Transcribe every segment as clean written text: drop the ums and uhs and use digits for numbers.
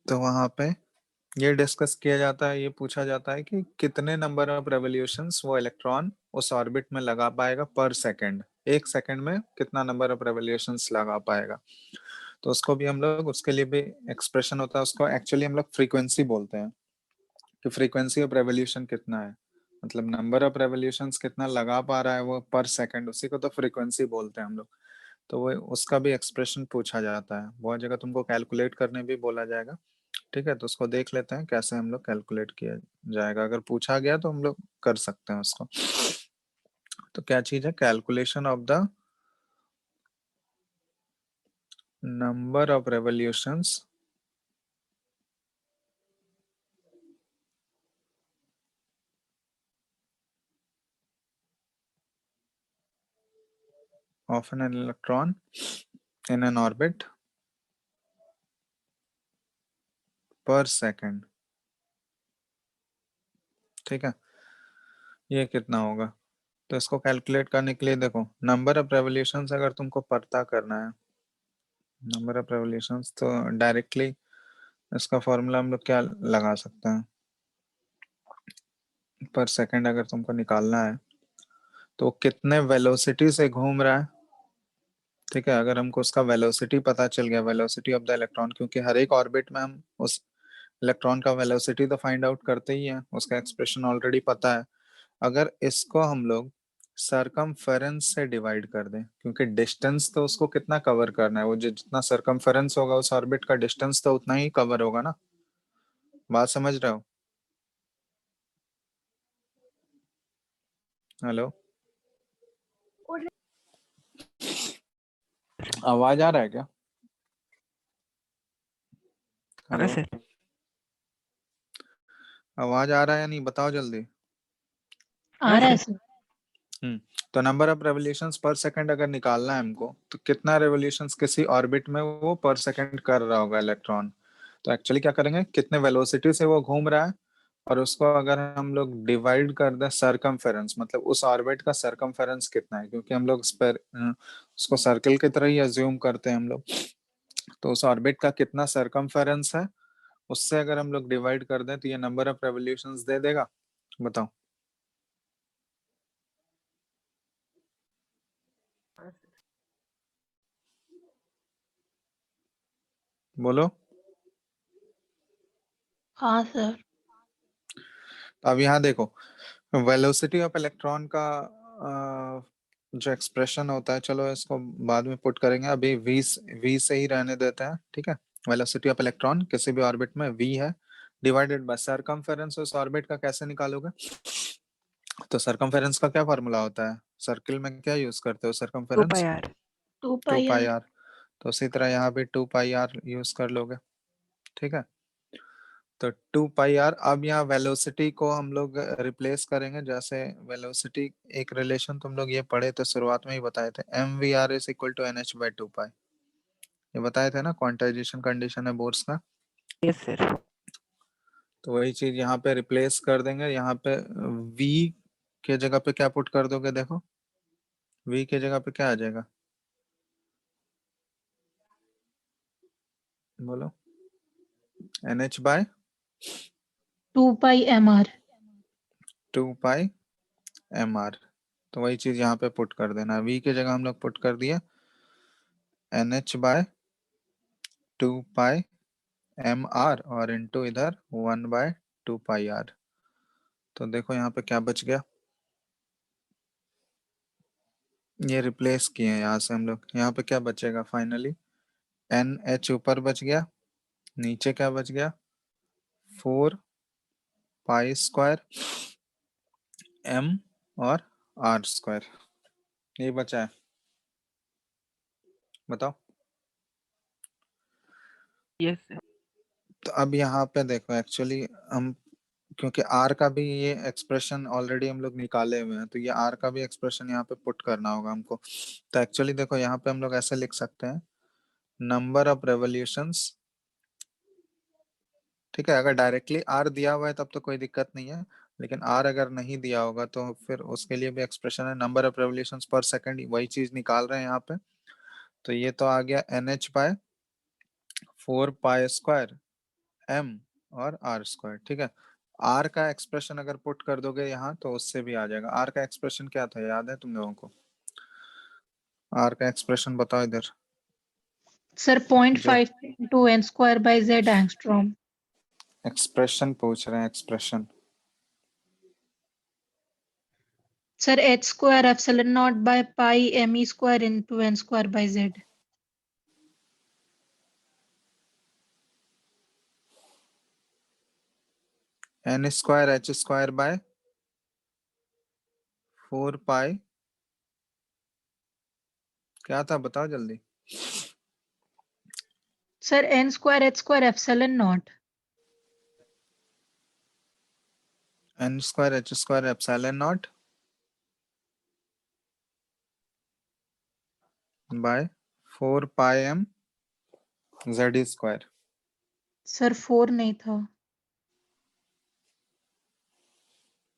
तो वहां पे ये डिस्कस किया जाता है, ये पूछा जाता है कि कितने नंबर ऑफ रेवोल्यूशंस वो इलेक्ट्रॉन उस ऑर्बिट में लगा पाएगा पर सेकंड, एक सेकंड में कितना नंबर ऑफ रेवोल्यूशंस लगा पाएगा। तो उसको भी हम लोग, उसके लिए भी एक्सप्रेशन होता है, उसको एक्चुअली हम लोग फ्रीक्वेंसी बोलते हैं कि फ्रीक्वेंसी ऑफ रेवोल्यूशन कितना है, मतलब नंबर ऑफ रेवोल्यूशंस कितना लगा पा रहा है वो पर सेकंड, उसी को तो फ्रीक्वेंसी बोलते हैं हम लोग। तो वो उसका भी एक्सप्रेशन पूछा जाता है, बहुत जगह तुमको कैलकुलेट करने भी बोला जाएगा। ठीक है, तो उसको देख लेते हैं कैसे हम लोग कैलकुलेट किया जाएगा, अगर पूछा गया तो हम लोग कर सकते हैं उसको। तो क्या चीज है, calculation of the number of revolutions of an electron in an orbit per second। ठीक है, ये कितना होगा। तो इसको कैलकुलेट करने के लिए देखो, नंबर ऑफ रेवोल्यूशंस अगर तुमको पता करना है, नंबर ऑफ रेवोल्यूशंस, तो डायरेक्टली इसका फॉर्मूला हम लोग क्या लगा सकते हैं, पर सेकंड अगर तुमको निकालना है तो कितने वेलोसिटी से घूम रहा है। ठीक है, अगर हमको उसका वेलोसिटी पता चल गया, वेलोसिटी ऑफ द इलेक्ट्रॉन, क्योंकि हर एक ऑर्बिट में हम उस इलेक्ट्रॉन का वेलोसिटी तो फाइंड आउट करते ही हैं, उसका एक्सप्रेशन ऑलरेडी पता है। अगर इसको हम लोग सरकमफेरेंस से डिवाइड कर दें, क्योंकि डिस्टेंस तो उसको कितना कवर करना है, वो जितना सरकमफेरेंस होगा उस ऑर्बिट का डिस्टेंस तो उतना ही कवर होगा ना। बात समझ रहे हो। हेलो, आवाज आ रहा है क्या। हाँ हेलो, सर। आवाज आ रहा है या नहीं, बताओ जल्दी। आ रहा है सर। हम्म, तो नंबर ऑफ रेवोल्यूशंस पर सेकंड अगर निकालना है हमको, तो कितना रेवोल्यूशंस किसी ऑर्बिट में वो पर सेकंड कर रहा होगा इलेक्ट्रॉन। तो एक्चुअली क्या करेंगे, कितने वेलोसिटी से वो घूम रहा है, और उसको अगर हम लोग डिवाइड कर दें सरकमफेरेंस, मतलब उस ऑर्बिट का सरकमफेरेंस कितना है, क्योंकि हम लोग उसको सर्कल की तरह ही अज्यूम करते हैं हम लोग। तो उस ऑर्बिट का कितना सरकमफेरेंस है, उससे अगर हम लोग डिवाइड कर दें तो ये नंबर ऑफ रेवोल्यूशंस दे देगा। बताओ, बोलो। हाँ सर। तो अब यहाँ देखो, वेलोसिटी ऑफ इलेक्ट्रॉन का जो एक्सप्रेशन होता है, चलो इसको बाद में पुट करेंगे, अभी वी से ही रहने देते हैं। ठीक है, वेलोसिटी ऑफ इलेक्ट्रॉन किसी भी ऑर्बिट में वी है, डिवाइडेड बाय सरकमफेरेंस उस ऑर्बिट का कैसे निकालोगे। तो सरकमफेरेंस का क्या फॉर्मूला होता है, सर्किल में क्या यूज करते हो, 2 circumference pi r. 2 2 pi pi r. R. तो उसी तरह यहाँ भी 2 पाई आर यूज कर लोगे। ठीक है, तो 2 पाई आर, अब यहाँ वेलोसिटी को हम लोग रिप्लेस करेंगे, जैसे वेलोसिटी एक रिलेशन तुम लोग ये पढ़े थे शुरुआत में ही बताए थे, m v r is equal to n h by 2 pi, ये बताए थे ना, क्वांटाइजेशन कंडीशन है बोर्स का। Yes sir. तो वही चीज यहाँ पे रिप्लेस कर देंगे, यहाँ पे वी के जगह पे क्या पुट कर दोगे, देखो वी के जगह पे क्या आ जाएगा, बोलो। एन एच बाय 2 पाई mr। 2 पाई एम आर। तो वही चीज यहाँ पे पुट कर देना, वी के जगह हम लोग पुट कर दिया एन एच बाय 2 पाई एम आर, और इंटू इधर 1/2 पाई आर। तो देखो यहाँ पे क्या बच गया, ये रिप्लेस किए हैं यहाँ से हम लोग, यहाँ पे क्या बचेगा फाइनली, एन एच ऊपर बच गया, नीचे क्या बच गया, 4 पाई स्क्वायर एम और आर स्क्वायर, ये बचा है। बताओ। Yes sir. तो अब यहाँ पे देखो, एक्चुअली हम, क्योंकि आर का भी ये एक्सप्रेशन ऑलरेडी हम लोग निकाले हुए हैं, तो ये आर का भी एक्सप्रेशन यहाँ पे पुट करना होगा हमको। तो एक्चुअली देखो यहाँ पे हम लोग ऐसे लिख सकते हैं, नंबर ऑफ रेवोल्यूशंस। ठीक है, अगर डायरेक्टली आर दिया हुआ है तब तो कोई दिक्कत नहीं है, लेकिन आर अगर नहीं दिया होगा तो फिर उसके लिए भी एक्सप्रेशन है, नंबर ऑफ रेवोल्यूशंस पर सेकंड, वही चीज निकाल रहे हैं यहाँ पे। तो ये तो आ गया n h by 4 pi square m और r स्क्वायर, ठीक है। r का एक्सप्रेशन अगर पुट कर दोगे यहाँ तो उससे भी आ जाएगा। r का एक्सप्रेशन क्या था, याद है तुम लोगों को? r का एक्सप्रेशन बताओ इधर। सर जो 0.5 into n square by z angstrom. Expression पूछ रहे हैं, expression. Sir h square epsilon naught by pi m e square into n square by z. n square h square by 4 pi, क्या था बताओ जल्दी। Sir n square h square epsilon naught. n square h square epsilon naught by 4 pi m z square. Sir 4 नहीं था।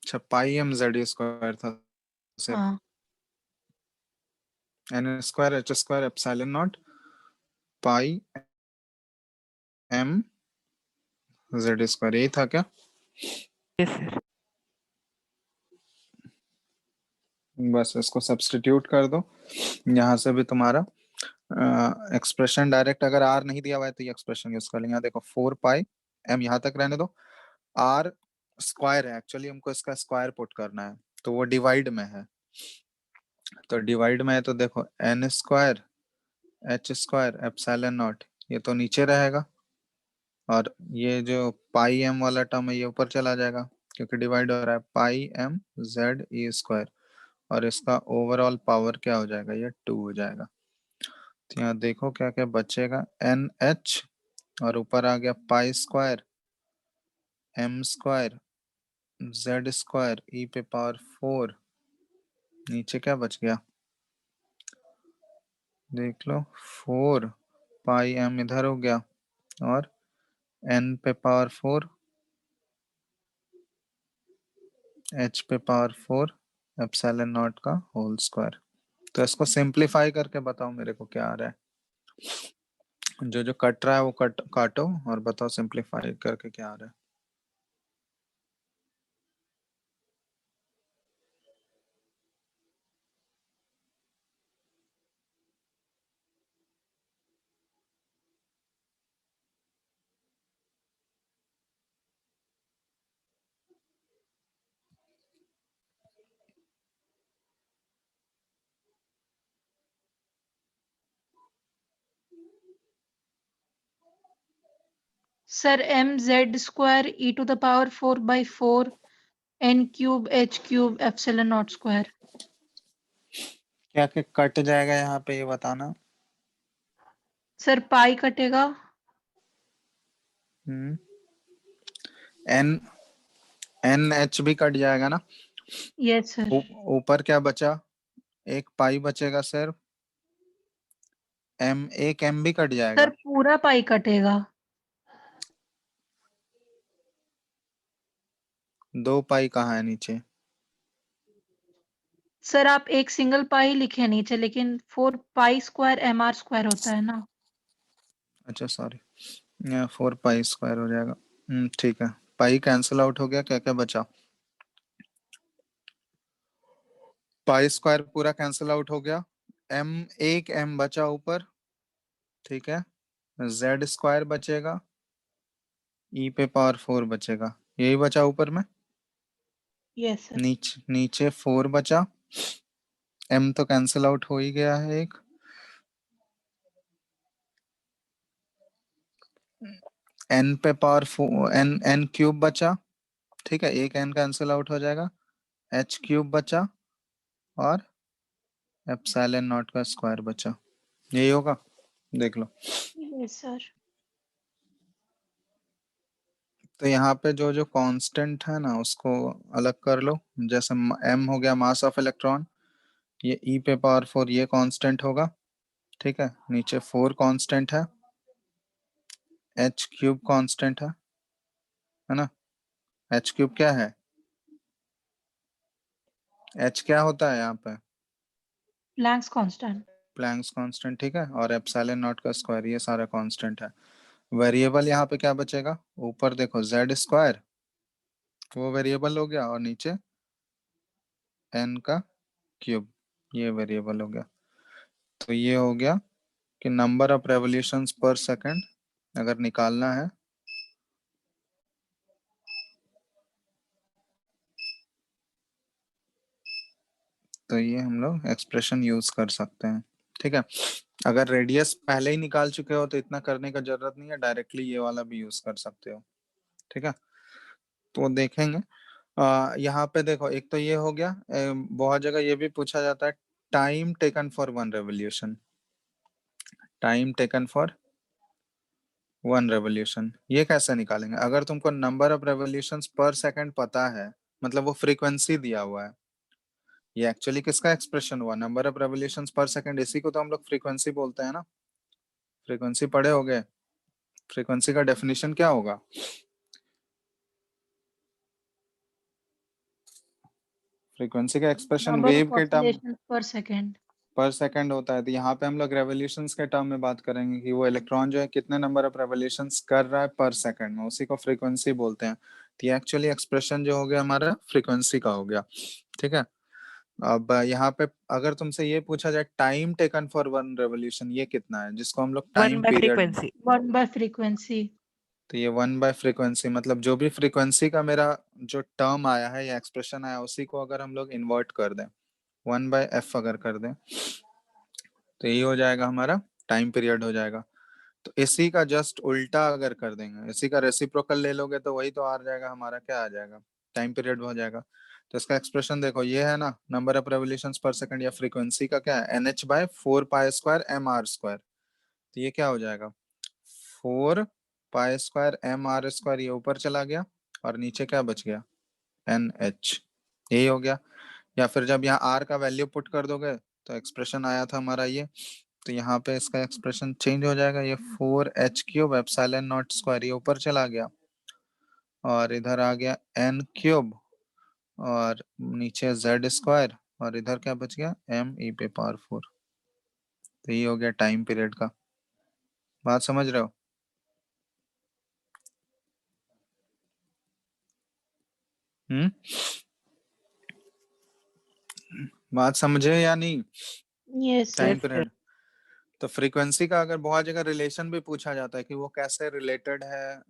अच्छा, पाई m z square था सिर्फ। हाँ n square h square epsilon not pi m z square, यही था क्या? Yes sir. बस इसको सब्स्टिट्यूट कर दो, यहाँ से भी तुम्हारा एक्सप्रेशन डायरेक्ट, अगर r नहीं दिया हुआ है तो ये एक्सप्रेशन यूज कर लेंगे। यहाँ देखो 4 पाई m, यहाँ तक रहने दो। r स्क्वायर है, एक्चुअली हमको इसका स्क्वायर पुट करना है, तो वो डिवाइड में है। तो डिवाइड में है तो देखो n square h square epsilon not, ये तो नीचे रहेगा, और ये जो पाई m वाला टर्म है ये ऊपर चला जाएगा, क्योंकि डिवाइड हो रहा है। पाई m z e स्क्वायर, और इसका ओवरऑल पावर क्या हो जाएगा, ये 2 हो जाएगा। तो यहाँ देखो क्या क्या बचेगा, एन एच, और ऊपर आ गया पाई square m square z square e पे पावर 4। नीचे क्या बच गया, देख लो, 4 पाई m इधर हो गया, और n पे पावर 4 h पे पावर 4 एप्सिलॉन नॉट का होल स्क्वायर। तो इसको सिंप्लीफाई करके बताओ मेरे को क्या आ रहा है। जो जो कट रहा है वो काटो और बताओ सिंप्लीफाई करके क्या आ रहा है। Sir m z square e to the power 4 by 4 n cube h cube epsilon naught square. क्या क्या कट जाएगा यहाँ पे, ये बताना। सर पाई कटेगा। एन एन एच भी कट जाएगा ना। Yes sir. ऊपर क्या बचा, एक पाई बचेगा सिर्फ। एम, एक एम भी कट सर जाएगा। पूरा पाई कटेगा। 2 पाई कहाँ है नीचे? सर आप एक सिंगल पाई लिखे नीचे, लेकिन 4 pi square m r square होता है ना। अच्छा सॉरी, 4 पाई स्क्वायर हो जाएगा। ठीक है, पाई कैंसिल आउट हो गया, क्या क्या बचा? पाई स्क्वायर पूरा कैंसिल आउट हो गया, एम, एक एम बचा ऊपर, ठीक है। जेड स्क्वायर बचेगा, ई पे पावर 4 बचेगा, यही बचा ऊपर में। Yes sir. नीचे 4 बचा, एम तो कैंसिल आउट हो ही गया है एक। एन पे पावर 4, एन एन क्यूब बचा, ठीक है, एक एन कैंसिल आउट हो जाएगा। एच क्यूब बचा, और एप्सिलॉन नॉट का स्क्वायर बचा, यही होगा, देख लो। Yes sir. तो यहाँ पे जो जो कांस्टेंट है ना उसको अलग कर लो। जैसे m हो गया मास ऑफ इलेक्ट्रॉन, ये e पे पावर 4 ये कांस्टेंट होगा, ठीक है। नीचे 4 कांस्टेंट है, h क्यूब कांस्टेंट है ना। h क्यूब क्या है, h क्या होता है यहाँ पे? Planck's constant. प्लैंक्स कांस्टेंट, ठीक है। और एप्सिलॉन नॉट का स्क्वायर, ये सारा कांस्टेंट है। वेरिएबल यहाँ पे क्या बचेगा, ऊपर देखो जेड स्क्वायर वो वेरिएबल हो गया और नीचे एन का क्यूब ये वेरिएबल हो गया। तो ये हो गया कि नंबर ऑफ रेवोल्यूशंस पर सेकंड अगर निकालना है तो ये हम लोग एक्सप्रेशन यूज कर सकते हैं। ठीक है, अगर रेडियस पहले ही निकाल चुके हो तो इतना करने का जरूरत नहीं है, डायरेक्टली ये वाला भी यूज कर सकते हो। ठीक है, तो देखेंगे। यहाँ पे देखो एक तो ये हो गया, बहुत जगह ये भी पूछा जाता है time taken for one revolution, time taken for one revolution ये कैसे निकालेंगे। अगर तुमको नंबर ऑफ रेवोल्यूशंस पर सेकंड पता है, मतलब वो फ्रीक्वेंसी दिया हुआ है, ये एक्चुअली किसका एक्सप्रेशन हुआ, नंबर ऑफ रेवोल्यूशंस पर सेकंड, इसी को तो हम लोग फ्रीक्वेंसी बोलते हैं ना। फ्रीक्वेंसी पढ़े होगे, फ्रीक्वेंसी का डेफिनेशन क्या होगा। फ्रीक्वेंसी का एक्सप्रेशन नंबर वेव ऑफ के टर्म ऑसिलेशन पर सेकेंड। पर सेकंड होता है, तो यहाँ पे हम लोग रेवोल्यूशंस के टर्म में बात करेंगे कि वो इलेक्ट्रॉन जो है कितने नंबर ऑफ रेवोल्यूशंस कर रहा है पर सेकंड में, उसी को फ्रीक्वेंसी बोलते हैं। तो ये एक्चुअली एक्सप्रेशन जो हो गया हमारा फ्रीक्वेंसी का हो गया। ठीक है, अब यहाँ पे अगर तुमसे ये पूछा जाए time taken for one revolution ये कितना है, जिसको हम लोग 1 time by period, frequency. 1 bye frequency. तो ये 1/फ्रीक्वेंसी मतलब जो भी फ्रीक्वेंसी का मेरा जो टर्म आया है या एक्सप्रेशन आया उसी को अगर हम लोग इन्वर्ट कर दें 1/f अगर कर दें तो ये हो जाएगा हमारा टाइम पीरियड हो जाएगा। तो इसी का जस्ट उल्टा अगर कर देंगे, इसी का रेसिप्रोकल ले लोगे तो वही तो आ जाएगा हमारा, क्या आ जाएगा, टाइम पीरियड हो जाएगा। तो इसका एक्सप्रेशन देखो ये है ना, नंबर ऑफ रेवोल्यूशंस पर सेकंड या फ्रीक्वेंसी का क्या है NH/4 पाई स्क्वायर तो ये क्या हो जाएगा 4 पाई स्क्वायर ये ऊपर चला गया और नीचे क्या बच गया NH, यही हो गया। या फिर जब यहाँ R का वैल्यू पुट कर दोगे तो एक्सप्रेशन आया था हमारा ये, तो यहाँ पे इसका एक्सप्रेशन चेंज हो जाएगा, ये 4h³ ये ऊपर चला गया और इधर आ गया n³ और नीचे Z² और इधर क्या बच गया ME⁴। तो ये हो गया टाइम पीरियड का, बात समझ रहे हो। बात समझे या नहीं। Yes sir. Time Yes, sir. Period, तो फ्रीक्वेंसी का अगर बहुत जगह रिलेशन भी पूछा जाता है कि वो कैसे रिलेटेड है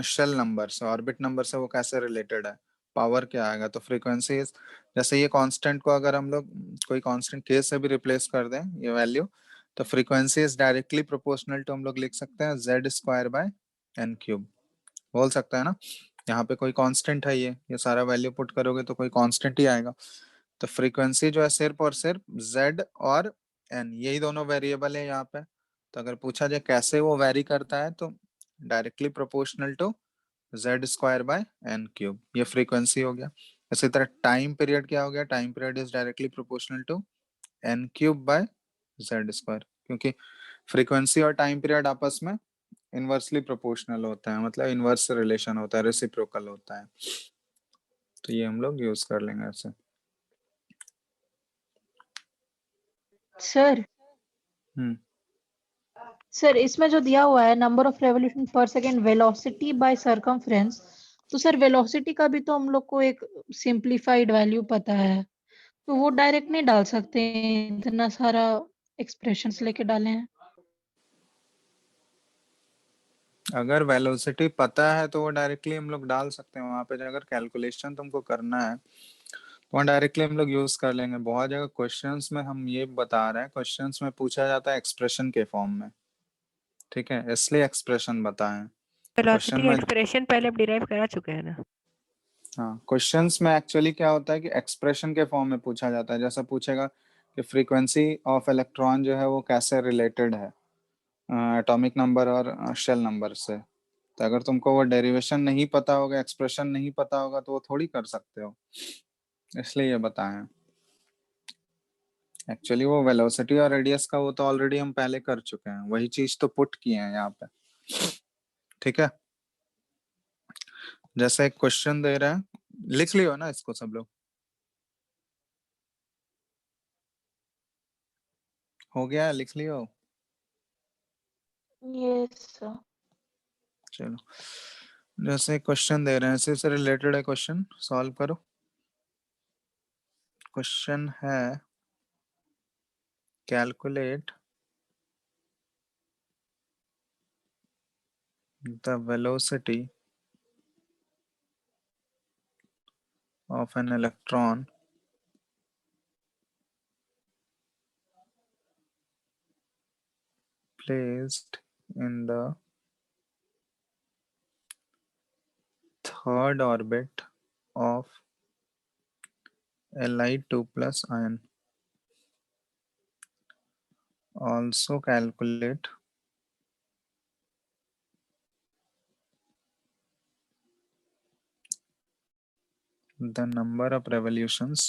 शेल नंबर से, ऑर्बिट नंबर से वो कैसे रिलेटेड है, पावर क्या आएगा। तो फ्रीक्वेंसी जैसे ये कांस्टेंट को अगर हम लोग कोई कांस्टेंट के से भी रिप्लेस कर दें ये वैल्यू, तो frequency is directly proportional to हम लोग लिख सकते हैं Z²/n³ बोल सकते हैं ना। यहाँ पे कोई कांस्टेंट है, ये सारा वैल्यू पुट करोगे तो कोई कांस्टेंट ही आएगा। तो फ्रीक्वेंसी जो है सिर्फ और सिर्फ Z और n यही दोनों वेरिएबल है यहाँ पे। तो अगर पूछा जाए कैसे वो वेरी करता है तो डायरेक्टली प्रोपोर्शनल टू Z²/n³, ये फ्रीक्वेंसी हो गया। इसी तरह टाइम पीरियड क्या हो गया, time period is directly proportional to n³/Z², क्योंकि फ्रीक्वेंसी और टाइम पीरियड आपस में इनवर्सली प्रोपोर्शनल होता है, मतलब इनवर्स रिलेशन होता है, रेसिप्रोकल होता है। तो ये हम लोग यूज कर लेंगे ऐसे। सर हम्म सर इसमें जो दिया हुआ है नंबर ऑफ रेवोल्यूशन पर सेकेंड वेलोसिटी बाय सरकमफ्रेंस, तो सर वेलोसिटी का भी तो हम लोग को एक सिंप्लीफाइड वैल्यू पता है, तो वो डायरेक्ट नहीं डाल सकते हैं, इतना सारा एक्सप्रेशंस लेके डाले हैं। अगर वेलोसिटी पता है तो वो डायरेक्टली हम लोग डाल सकते हैं वहां पे, अगर कैलकुलेशन तुमको करना है तो वहाँ डायरेक्टली हम लोग यूज कर लेंगे। बहुत जगह क्वेश्चंस में हम ये बता रहे हैं, क्वेश्चंस में पूछा जाता है एक्सप्रेशन के फॉर्म में, ठीक है, इसलिए एक्सप्रेशन बताएं। तो क्वेश्चन वेलोसिटी में, एक्सप्रेशन पहले हम डिराइव करा चुके हैं ना। हाँ क्वेश्चंस में एक्चुअली क्या होता है कि एक्सप्रेशन के फॉर्म में पूछा जाता है, जैसा पूछेगा कि फ्रीक्वेंसी ऑफ इलेक्ट्रॉन जो है वो कैसे रिलेटेड है एटॉमिक नंबर और शेल नंबर से। तो अगर तुमको वो डेरिवेशन नहीं पता होगा, एक्सप्रेशन नहीं पता होगा तो वो थोड़ी कर सकते हो, इसलिए ये बताएं। एक्चुअली वो वेलोसिटी और रेडियस का वो तो ऑलरेडी हम पहले कर चुके हैं, वही चीज तो पुट किए हैं यहाँ पे। ठीक है, जैसे एक क्वेश्चन दे रहे हैं, लिख लियो ना इसको सब लोग, हो गया लिख लियो। Yes sir. चलो, जैसे क्वेश्चन दे रहे हैं इसी से रिलेटेड है क्वेश्चन, सॉल्व करो। क्वेश्चन है calculate the velocity of an electron placed in the third orbit of Li2 plus ion. Also calculate the number of revolutions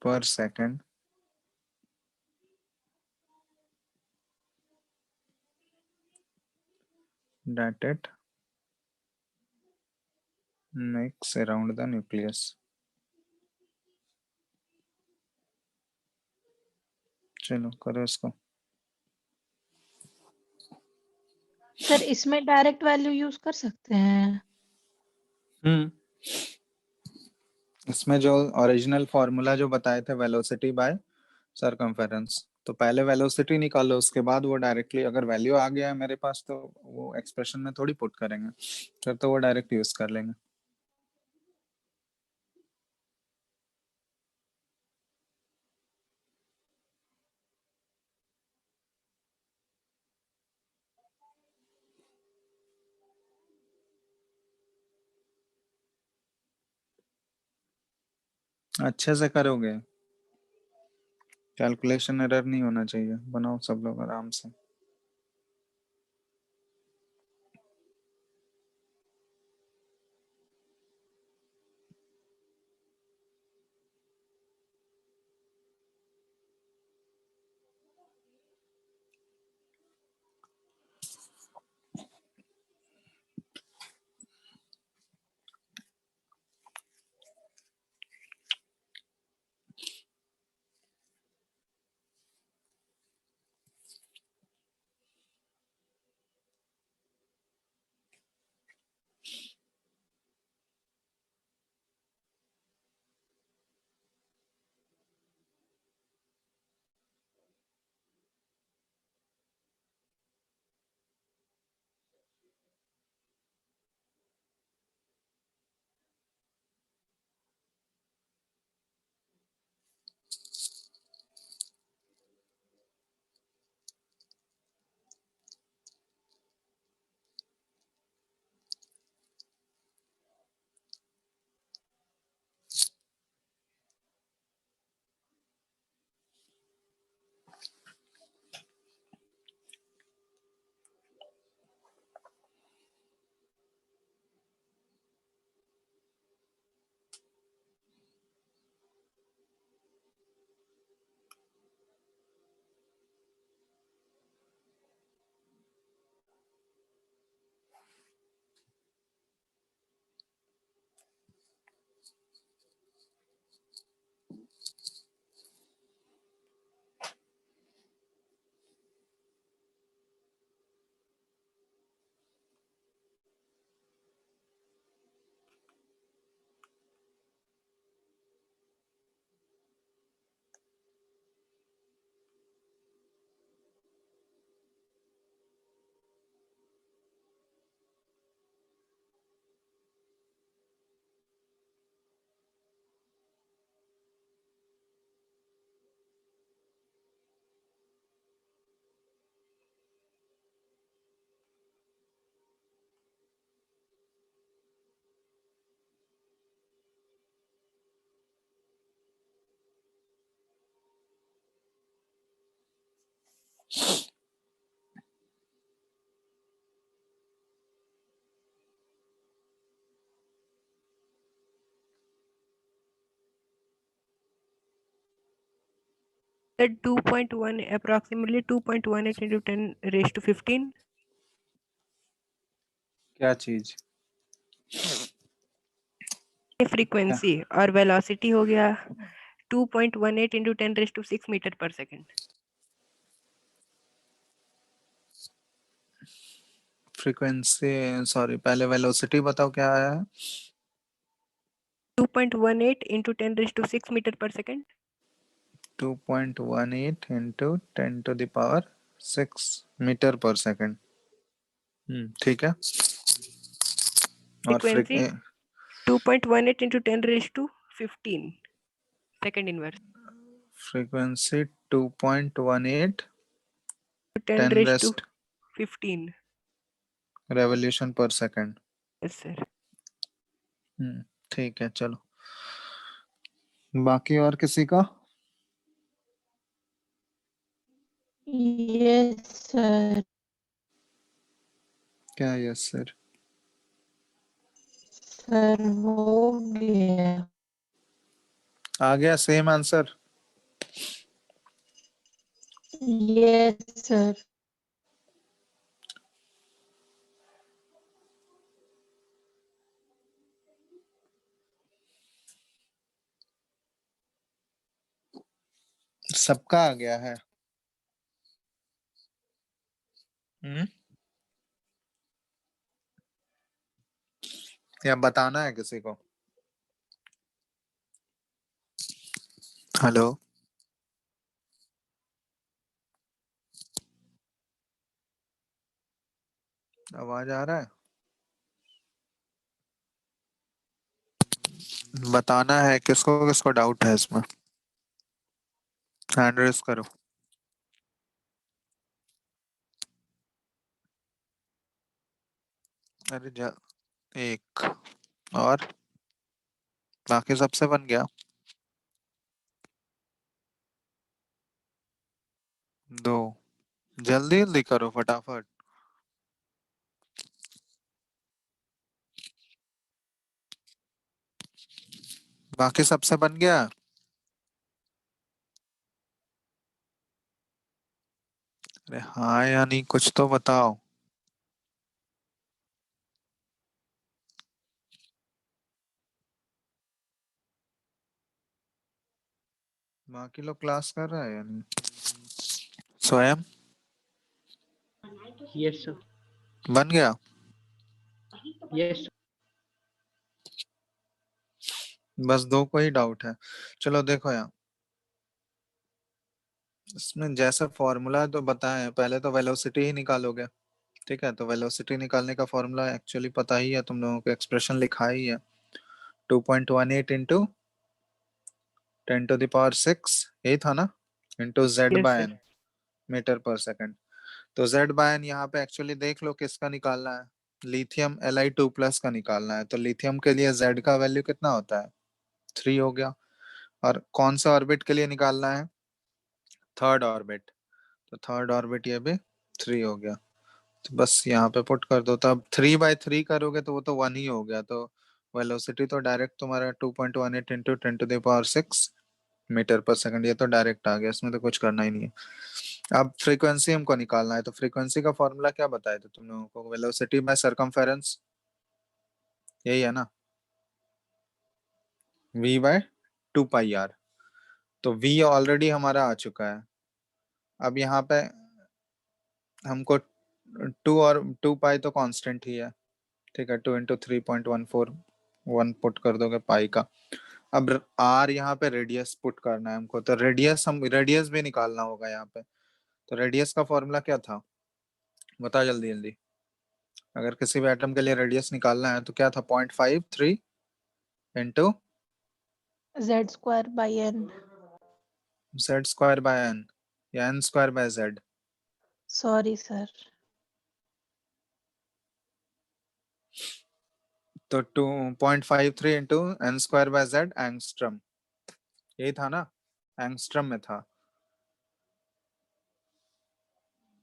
per second that it makes around the nucleus. चलो करो इसको। Sir इसमें direct value use कर सकते हैं? इसमें जो original formula जो बताए थे वेलोसिटी बाय सरकमफेरेंस, तो पहले वेलोसिटी निकालो, उसके बाद वो डायरेक्टली अगर वैल्यू आ गया है मेरे पास तो वो एक्सप्रेशन में थोड़ी पुट करेंगे, फिर तो वो डायरेक्ट यूज कर लेंगे। अच्छे से करोगे, कैलकुलेशन एरर नहीं होना चाहिए, बनाओ सब लोग आराम से। That 2.1 approximately 2.18 into 10 raised to 15. क्या चीज? फ्रीक्वेंसी और वेलोसिटी हो गया 2.18 into 10 raised to 6 meter per second. Frequency, sorry पहले वेलोसिटी बताओ क्या आया है? 2.18 into 10 raised to 6 meter per second. 2.18 into 10 to the power 6 metre per second. ठीक है। और Frequency 2.18 into 10 raised to 15 second inverse. Frequency 2.18 10 10 raised to rest 15. Revolution पर second. Yes, sir. ठीक है, चलो बाकी और किसी का? Yes sir. क्या यस सर? सर हो गया। आ गया सेम आंसर? Yes sir. सबका आ गया है? या बताना है किसी को? हेलो, आवाज आ रहा है? बताना है किसको किसको डाउट है इसमें, हैंड रेस करो। अरे जा, एक और बाकी सबसे बन गया। दो, जल्दी जल्दी करो फटाफट। बाकी सबसे बन गया। अरे हाँ या नहीं, कुछ तो बताओ। बाकी लोग क्लास कर रहा है या नहीं? स्वयं यस सर। बन गया? यस बस दो को ही डाउट है। चलो देखो यार, इसमें जैसा फॉर्मूला तो बताएं, पहले तो वेलोसिटी ही निकालोगे। ठीक है, तो वेलोसिटी निकालने का फॉर्मूला एक्चुअली पता ही है तुम लोगों को, एक्सप्रेशन लिखा ही है। 2.18 इंटू 10⁻⁶, यही था ना, into z Yes, by sir. N metre per second. तो जेड बाय एन यहाँ पे एक्चुअली देख लो किसका निकालना है, लिथियम Li2+ का निकालना है। तो लिथियम के लिए जेड का वैल्यू कितना होता है? 3 हो गया। और कौन सा ऑर्बिट के लिए निकालना है? Third orbit. तो थर्ड ऑर्बिट ये भी 3 हो गया। तो बस यहाँ पे पुट कर दो। तो अब 3/3 करोगे तो वो तो 1 ही हो गया। तो वेलोसिटी तो डायरेक्ट तुम्हारा 2.18 इंटू 10⁻⁶ मीटर पर सेकंड, ये तो डायरेक्ट आ गया, इसमें तो कुछ करना ही नहीं है। अब फ्रीक्वेंसी हमको निकालना है। तो फ्रीक्वेंसी का फॉर्मूला क्या बताया था तुम लोगों को? वेलोसिटी बाय सरकमफेरेंस, यही है ना, v/2πr। तो v ऑलरेडी हमारा आ चुका है। अब यहाँ पे हमको 2 और 2π तो कांस्टेंट ही है। ठीक है, 2 इंटू 3.141 पुट कर दोगे पाई का। अब r यहाँ पे रेडियस पुट करना है हमको। तो रेडियस भी निकालना होगा यहाँ पे। तो रेडियस का फॉर्मूला क्या था, बता जल्दी जल्दी। अगर किसी भी एटम के लिए रेडियस निकालना है तो क्या था? 0.53 इंटू Z²/n। z²/n या n²/z? Sorry sir. तो 2.53 इंटू n²/z एंगस्ट्रम, यही था ना, एंगस्ट्रम में था।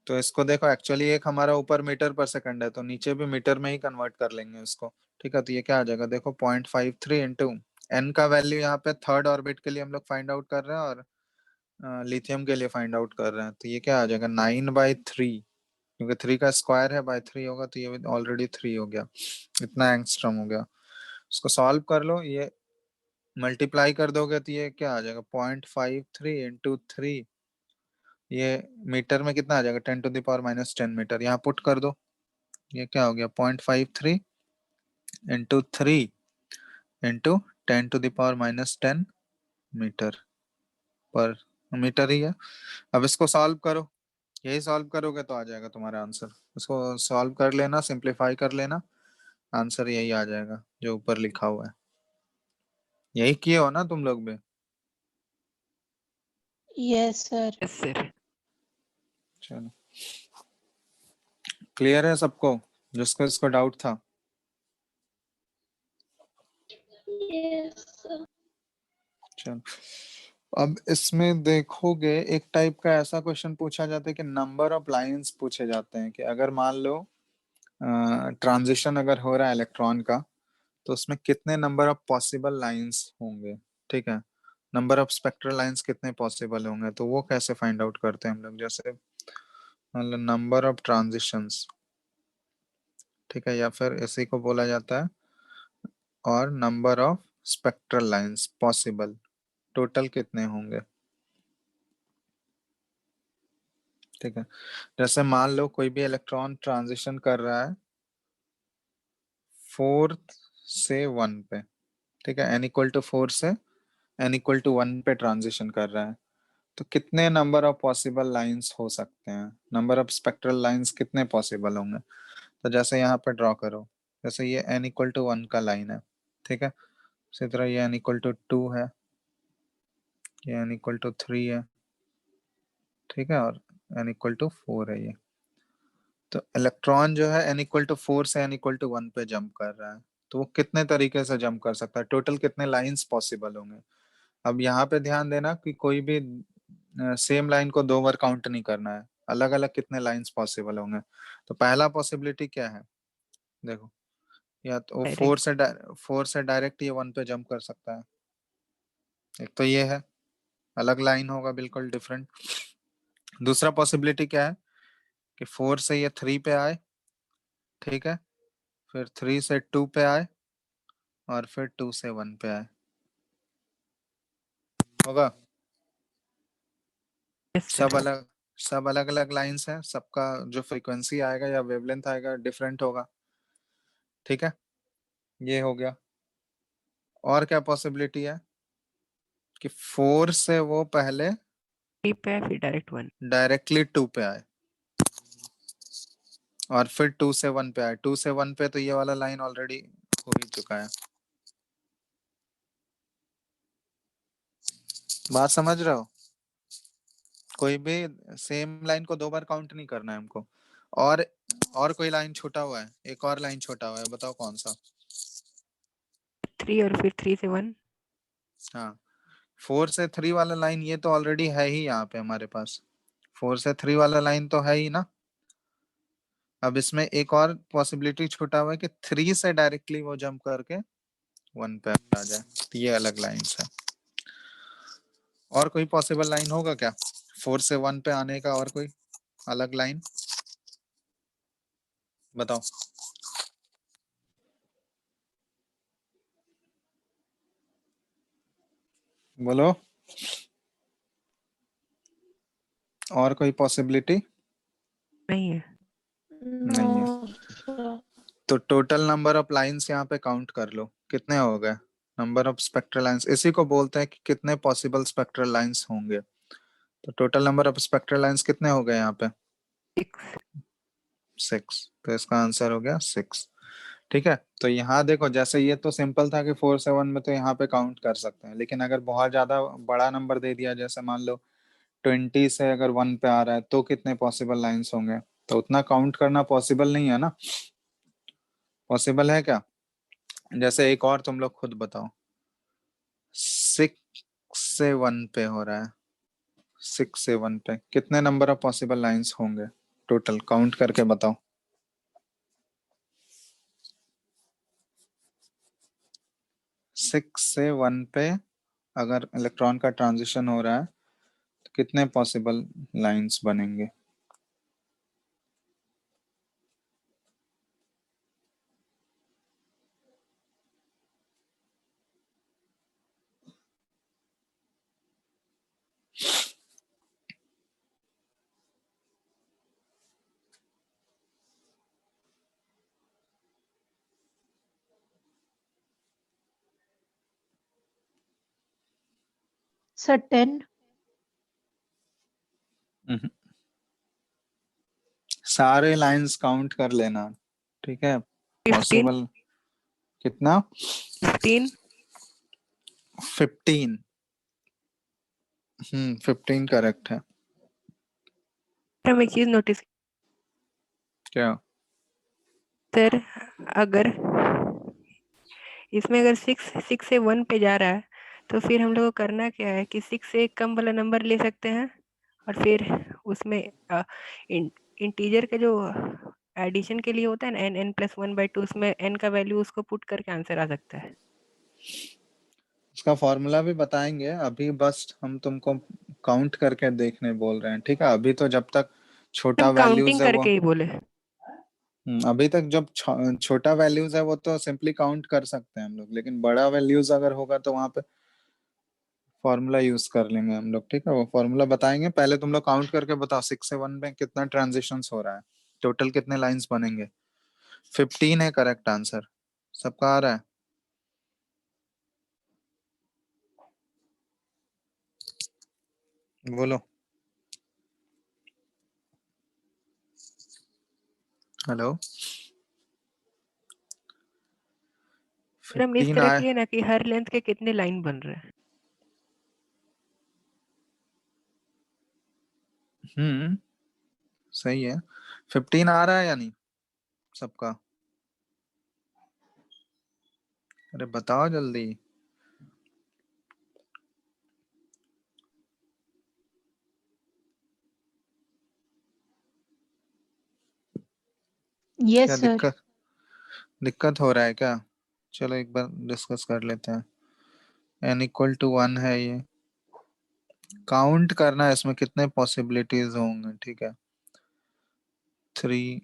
तो इसको देखो, एक्चुअली एक हमारा ऊपर मीटर पर सेकंड है, तो नीचे भी मीटर में ही कन्वर्ट कर लेंगे इसको। ठीक है, तो ये क्या आ जाएगा देखो, 0.53 इंटू एन का वैल्यू यहाँ पे थर्ड ऑर्बिट के लिए हम लोग फाइंड आउट कर रहे हैं, और लिथियम के लिए फाइंड आउट कर रहे हैं। तो ये क्या आ जाएगा, 9/3, क्योंकि 3 का स्क्वायर है, बाय 3 होगा, तो ये ऑलरेडी 3 हो गया। इतना एंगस्ट्रम हो गया। इसको सॉल्व कर लो। ये मल्टीप्लाई कर दोगे तो ये क्या आ जाएगा 0.53 इंटू 3, ये मीटर में कितना आ जाएगा 10⁻⁻10 मीटर, यहाँ पुट कर दो, ये क्या हो गया 0.53 इंटू 3 इंटू 10⁻⁻10 मीटर पर मीटर ही है। अब इसको सॉल्व करो, यही सॉल्व करोगे तो आ जाएगा तुम्हारा आंसर, इसको सॉल्व कर लेना, सिंप्लीफाई कर लेना, आंसर यही आ जाएगा जो ऊपर लिखा हुआ है। यही किए हो ना तुम लोग भी? Yes sir. Yes sir. चलो क्लियर है सबको जिसको इसको डाउट था? Yes sir. चलो अब इसमें देखोगे एक टाइप का ऐसा क्वेश्चन पूछा जाता है कि नंबर ऑफ लाइंस पूछे जाते हैं, कि अगर मान लो ट्रांजिशन अगर हो रहा है इलेक्ट्रॉन का, तो उसमें कितने नंबर ऑफ पॉसिबल लाइंस होंगे, ठीक है, नंबर ऑफ स्पेक्ट्रल लाइंस कितने पॉसिबल होंगे, तो वो कैसे फाइंड आउट करते हैं हम लोग, जैसे मतलब नंबर ऑफ ट्रांजिशंस, ठीक है, या फिर इसी को बोला जाता है और number of spectral lines possible, total कितने होंगे, ठीक है। जैसे मान लो कोई भी इलेक्ट्रॉन ट्रांजिशन कर रहा है 4 से 1 पे, ठीक है, n=4 से n=1 पे ट्रांजिशन कर रहा है, तो कितने नंबर ऑफ पॉसिबल लाइंस हो सकते हैं, नंबर ऑफ स्पेक्ट्रल लाइंस कितने पॉसिबल होंगे। तो जैसे यहाँ पे ड्रॉ करो, जैसे ये n=1 का लाइन है, ठीक है, इसी तरह ये n=2 है, ये n=3 है, ठीक है, और n=4 है ये। तो इलेक्ट्रॉन जो है n=4 से n=1 पे जंप कर रहा है, तो वो कितने तरीके से जंप कर सकता है, टोटल कितने लाइंस पॉसिबल होंगे। अब यहाँ पे ध्यान देना कि कोई भी सेम लाइन को 2 बार काउंट नहीं करना है, अलग अलग कितने लाइंस पॉसिबल होंगे। तो पहला पॉसिबिलिटी क्या है, देखो, या तो फोर से डायरेक्ट ये 1 पे जंप कर सकता है, एक तो ये है, अलग लाइन होगा बिल्कुल डिफरेंट। दूसरा पॉसिबिलिटी क्या है कि 4 से ये 3 पे आए, ठीक है, फिर 3 से 2 पे आए, और फिर 2 से 1 पे आए, होगा। यस सब सर। अलग सब अलग अलग लाइंस हैं, सबका जो फ्रीक्वेंसी आएगा या वेवलेंथ आएगा डिफरेंट होगा, ठीक है, ये हो गया। और क्या पॉसिबिलिटी है कि 4 से वो पहले 3 पे फिर डायरेक्ट 1। डायरेक्टली 2 पे आए, और फिर 2 से 1 पे आए, 2 से 1 पे तो ये वाला लाइन ऑलरेडी हो ही चुका है। बात समझ रहे हो, कोई भी सेम लाइन को 2 बार काउंट नहीं करना है हमको। और और कोई लाइन छूटा हुआ है, एक और लाइन छूटा हुआ है, बताओ कौन सा। 3 और फिर 3 से 1। हाँ, 4 से 3 वाला लाइन ये तो ऑलरेडी है ही यहाँ पे हमारे पास, 4 से 3 वाला लाइन तो है ही ना। अब इसमें एक और पॉसिबिलिटी छूटा हुआ है कि 3 से डायरेक्टली वो जंप करके 1 पे आ जाए, तो ये अलग लाइन है। और कोई पॉसिबल लाइन होगा क्या 4 से 1 पे आने का, और कोई अलग लाइन बताओ। बोलो, और कोई पॉसिबिलिटी नहीं है। नहीं है। No sir. तो टोटल नंबर ऑफ लाइंस यहाँ पे काउंट कर लो कितने हो गए, नंबर ऑफ स्पेक्ट्रल लाइंस, इसी को बोलते हैं कि कितने पॉसिबल स्पेक्ट्रल लाइंस होंगे। तो total number of spectral lines कितने हो गए यहाँ पे 6। 6, तो इसका आंसर हो गया 6, ठीक है। तो यहाँ देखो, जैसे ये तो सिंपल था कि 4 से 1 में तो यहाँ पे काउंट कर सकते हैं, लेकिन अगर बहुत ज्यादा बड़ा नंबर दे दिया, जैसे मान लो 20 से अगर 1 पे आ रहा है, तो कितने पॉसिबल लाइंस होंगे, तो उतना काउंट करना पॉसिबल नहीं है ना। पॉसिबल है क्या, जैसे एक और तुम लोग खुद बताओ, 6 से 1 पे हो रहा है, 6 से 1 पे कितने नंबर ऑफ पॉसिबल लाइंस होंगे, टोटल काउंट करके बताओ। 6 से 1 पे अगर इलेक्ट्रॉन का ट्रांजिशन हो रहा है, तो कितने पॉसिबल लाइंस बनेंगे। सर 10। सारे लाइंस काउंट कर लेना, ठीक है? 15 पॉसिबल कितना? 15 15। 15 करेक्ट है। हम एक चीज नोटिस, क्या? सर अगर इसमें अगर 6 से 1 पे जा रहा है तो फिर हम लोग को करना क्या है कि 6 से कम वाला नंबर ले सकते हैं और फिर उसमें इंटीजर का जो एडिशन के लिए होता है ना n n+1/2, उसमें n का वैल्यू उसको पुट करके आंसर आ सकता है। इसका फॉर्मूला भी बताएंगे, अभी बस हम तुमको काउंट करके देखने बोल रहे हैं, ठीक है? अभी तो जब तक छोटा हम काउंटिंग वैल्यूज है वो करके ही बोले। अभी तक जब छोटा वैल्यूज है वो तो सिंपली काउंट कर सकते हैं हम लोग, लेकिन बड़ा वैल्यूज अगर होगा तो वहां पे फॉर्मूला यूज कर लेंगे हम लोग, ठीक है? वो फॉर्मूला बताएंगे, पहले तुम लोग काउंट करके बताओ 6 से 1 में कितना ट्रांजिशंस हो रहा है, टोटल कितने लाइंस बनेंगे। 15 है करेक्ट आंसर। सबका आ रहा है? बोलो। हेलो। फिर हम इस 15 तरह आए। किए ना कि हर लेंथ के कितने लाइन बन रहे हैं। सही है। 15 आ रहा है या नहीं सबका? अरे बताओ जल्दी। क्या यस सर। दिक्कत दिक्कत हो रहा है क्या? चलो एक बार डिस्कस कर लेते हैं। n = 1 है ये, काउंट करना है इसमें कितने पॉसिबिलिटीज होंगे, ठीक है? 3,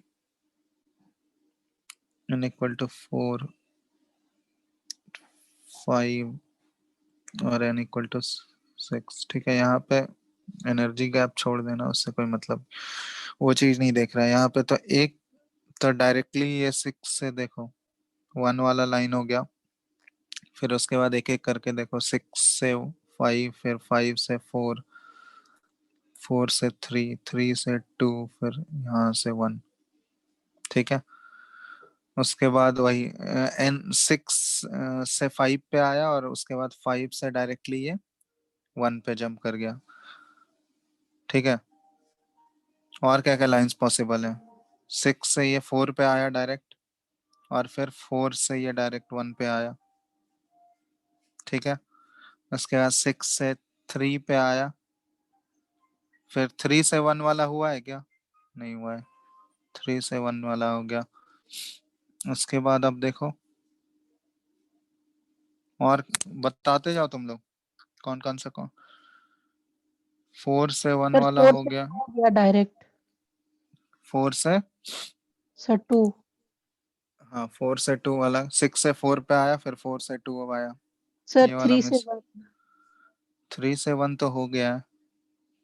n = 4, 5 और n = 6, ठीक है? यहाँ पे एनर्जी गैप छोड़ देना, उससे कोई मतलब वो चीज नहीं देख रहा है यहाँ पे। तो एक तो डायरेक्टली ये 6 से देखो 1 वाला लाइन हो गया, फिर उसके बाद एक एक करके देखो 6 से 5, फिर 5 से 4, 4 से 3, 3 से 2, फिर यहाँ से 1, ठीक है? उसके बाद वही n6 से 5 पे आया और उसके बाद 5 से डायरेक्टली ये 1 पे जंप कर गया, ठीक है? और क्या क्या लाइंस पॉसिबल है? 6 से ये 4 पे आया डायरेक्ट, और फिर 4 से ये डायरेक्ट 1 पे आया, ठीक है? उसके बाद 6 से 3 पे आया, फिर 3 से 1 वाला हुआ है क्या? नहीं हुआ है। 3 से 1 वाला हो गया। उसके बाद अब देखो, और बताते जाओ तुम लोग कौन कौन सा कौन। 4 से 1 सर वाला 4 हो से गया। हो गया डायरेक्ट। 4 से सर 2। हाँ 4 से 2 वाला, 6 से 4 पे आया, फिर 4 से 2 आया, सर ये वाला 3 से मिस। 1। 3 से 1 तो हो गया है,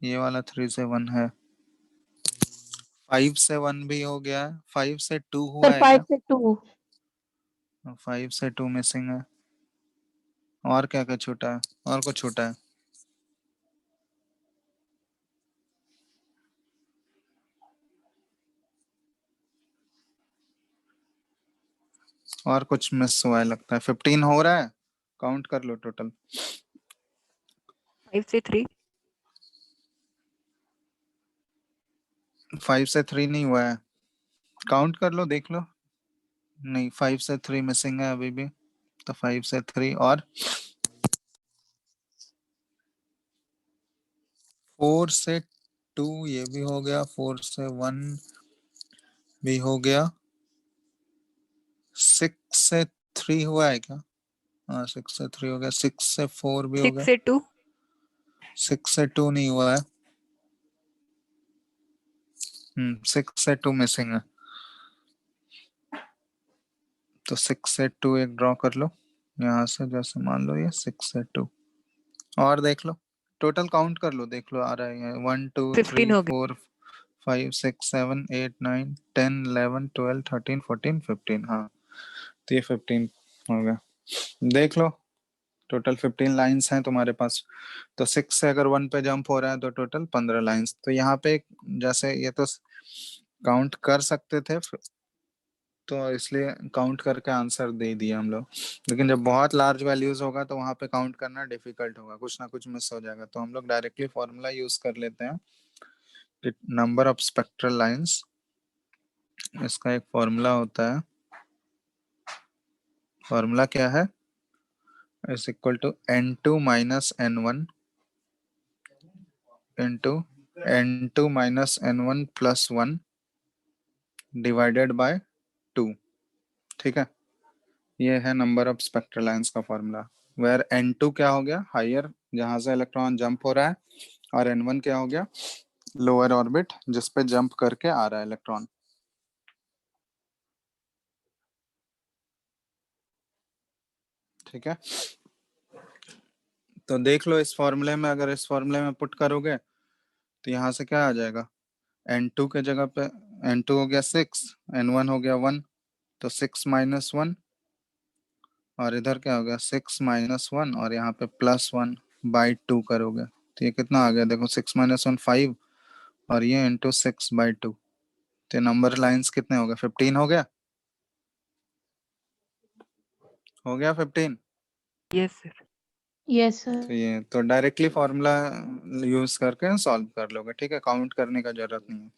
ये वाला 3 से 1 है। 5 से 1 भी हो गया है। 5 से 2 सर हुआ है 5 क्या? से 2। 5 से 2 मिसिंग है। और क्या क्या छूटा है? और कुछ छूटा है? और कुछ मिस हुआ है लगता है। 15 हो रहा है, काउंट कर लो टोटल। 5 से 3 5 से 3 नहीं हुआ है, काउंट कर लो देख लो। नहीं, 5 से 3 मिसिंग है अभी भी, तो 5 से 3 और 4 से 2 ये भी हो गया, 4 से 1 भी हो गया। 6 से 3 हुआ है क्या? हाँ 6 से 3 हो गया। 6 से 4 भी हो 6 गया। से 2 6 से 2 नहीं हुआ है। 6 से 2 मिसिंग है, तो 6 से 2 एक ड्रॉ कर लो यहाँ से, जैसे मान लो ये 6 से 2। और देख लो, टोटल काउंट कर लो, देख लो आ रहा है 1 2 15 3 हो गया। 4 5 6 7 8 9 10 11 12 13 14 15। हाँ, तो ये 15 हो गया। देख लो टोटल 15 लाइंस हैं तुम्हारे पास, तो 6 से अगर 1 पे जंप हो रहा है तो टोटल 15 लाइंस। तो यहाँ पे जैसे ये तो काउंट कर सकते थे, तो इसलिए काउंट करके आंसर दे दिया हम लोग। लेकिन जब बहुत लार्ज वैल्यूज होगा तो वहां पे काउंट करना डिफिकल्ट होगा, कुछ ना कुछ मिस हो जाएगा। तो हम लोग डायरेक्टली फॉर्मूला यूज कर लेते हैं कि नंबर ऑफ स्पेक्ट्रल लाइंस, इसका एक फॉर्मूला होता है। फॉर्मूला क्या है? Is equal to n2 minus n1 into n2 minus n1 plus 1 divided by 2। ठीक है, ये है नंबर ऑफ स्पेक्ट्रल लाइंस का फॉर्मूला। वेयर n2 क्या हो गया? हायर, जहां से इलेक्ट्रॉन जंप हो रहा है, और n1 क्या हो गया? लोअर ऑर्बिट, जिस पे जंप करके आ रहा है इलेक्ट्रॉन। ठीक है, तो देख लो इस फॉर्मूले में, अगर इस फॉर्मूले में पुट करोगे तो यहाँ से क्या आ जाएगा? n2 के जगह पे n2 हो गया 6, n1 हो गया 1, तो 6 माइनस 1, और इधर क्या हो गया? 6 माइनस 1, और यहाँ पे प्लस 1 बाई 2 करोगे तो ये कितना आ गया? देखो 6 माइनस 1 5, और ये इंटू 6 बाई 2, तो नंबर लाइंस कितने हो गए? 15 हो गया? हो गया 15? Yes sir. यस तो सर। ये तो डायरेक्टली फॉर्मूला यूज करके सॉल्व कर लोगे। ठीक है, काउंट करने का जरूरत नहीं है।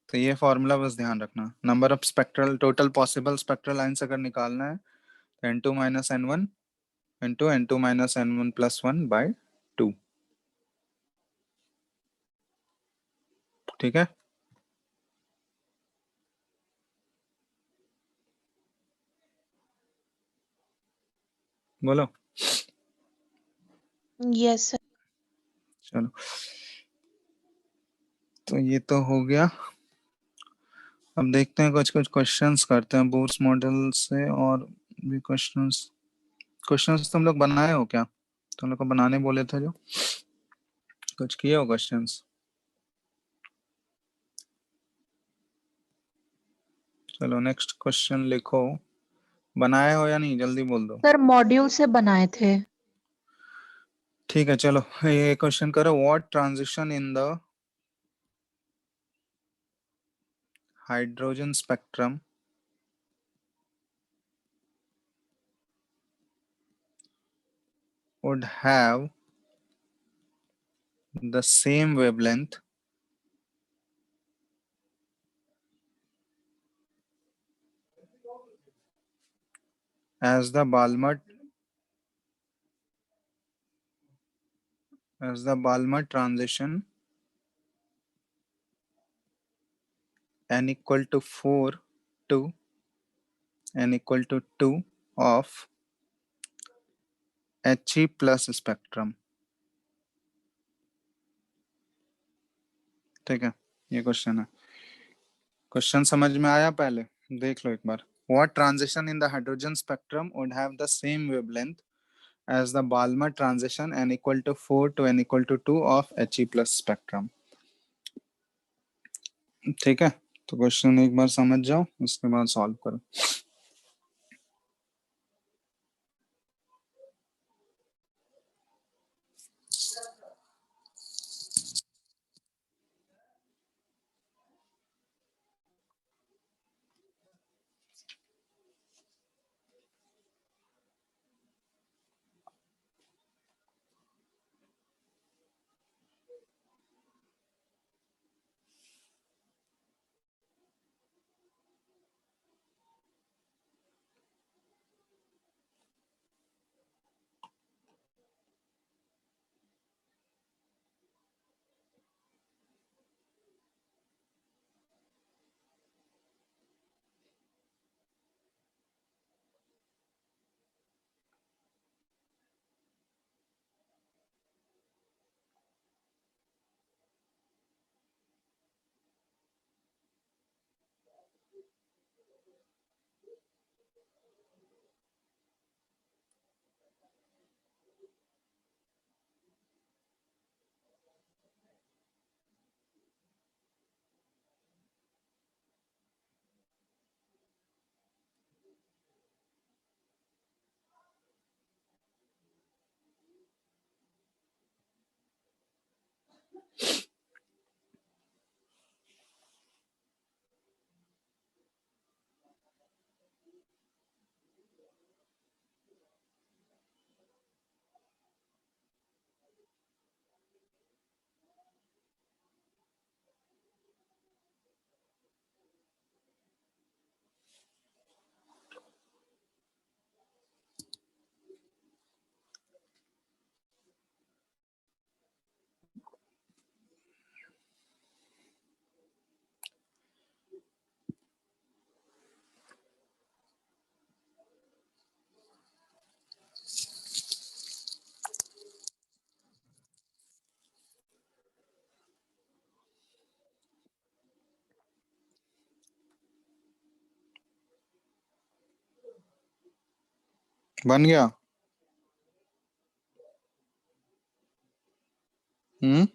तो ये फॉर्मूला बस ध्यान रखना। Number of spectral, total possible spectral lines अगर निकालना है तो n2 minus n1 into n2 minus n1 plus 1 by 2। ठीक है, बोलो। Yes sir. चलो, तो ये तो हो गया। अब देखते हैं, कुछ कुछ क्वेश्चंस करते हैं बोर्स मॉडल से, और भी क्वेश्चंस। क्वेश्चंस तुम लोग बनाए हो क्या? तुम लोग को बनाने बोले थे जो, कुछ किए हो क्वेश्चंस? चलो नेक्स्ट क्वेश्चन लिखो। बनाए हो या नहीं? जल्दी बोल दो। सर मॉड्यूल से बनाए थे। ठीक है, चलो ये क्वेश्चन करो। What transition in the hydrogen spectrum would have the same wavelength as the Balmer transition n equal to 4 to n equal to 2 of He plus spectrum। ठीक है, ये क्वेश्चन है। क्वेश्चन समझ में आया? पहले देख लो एक बार। What transition in the hydrogen spectrum would have the same wavelength as the Balmer transition n equal to 4 to n equal to 2 of He plus spectrum। ठीक है, तो क्वेश्चन एक बार समझ जाओ, उसके बाद सॉल्व करो। बन गया। हम्म।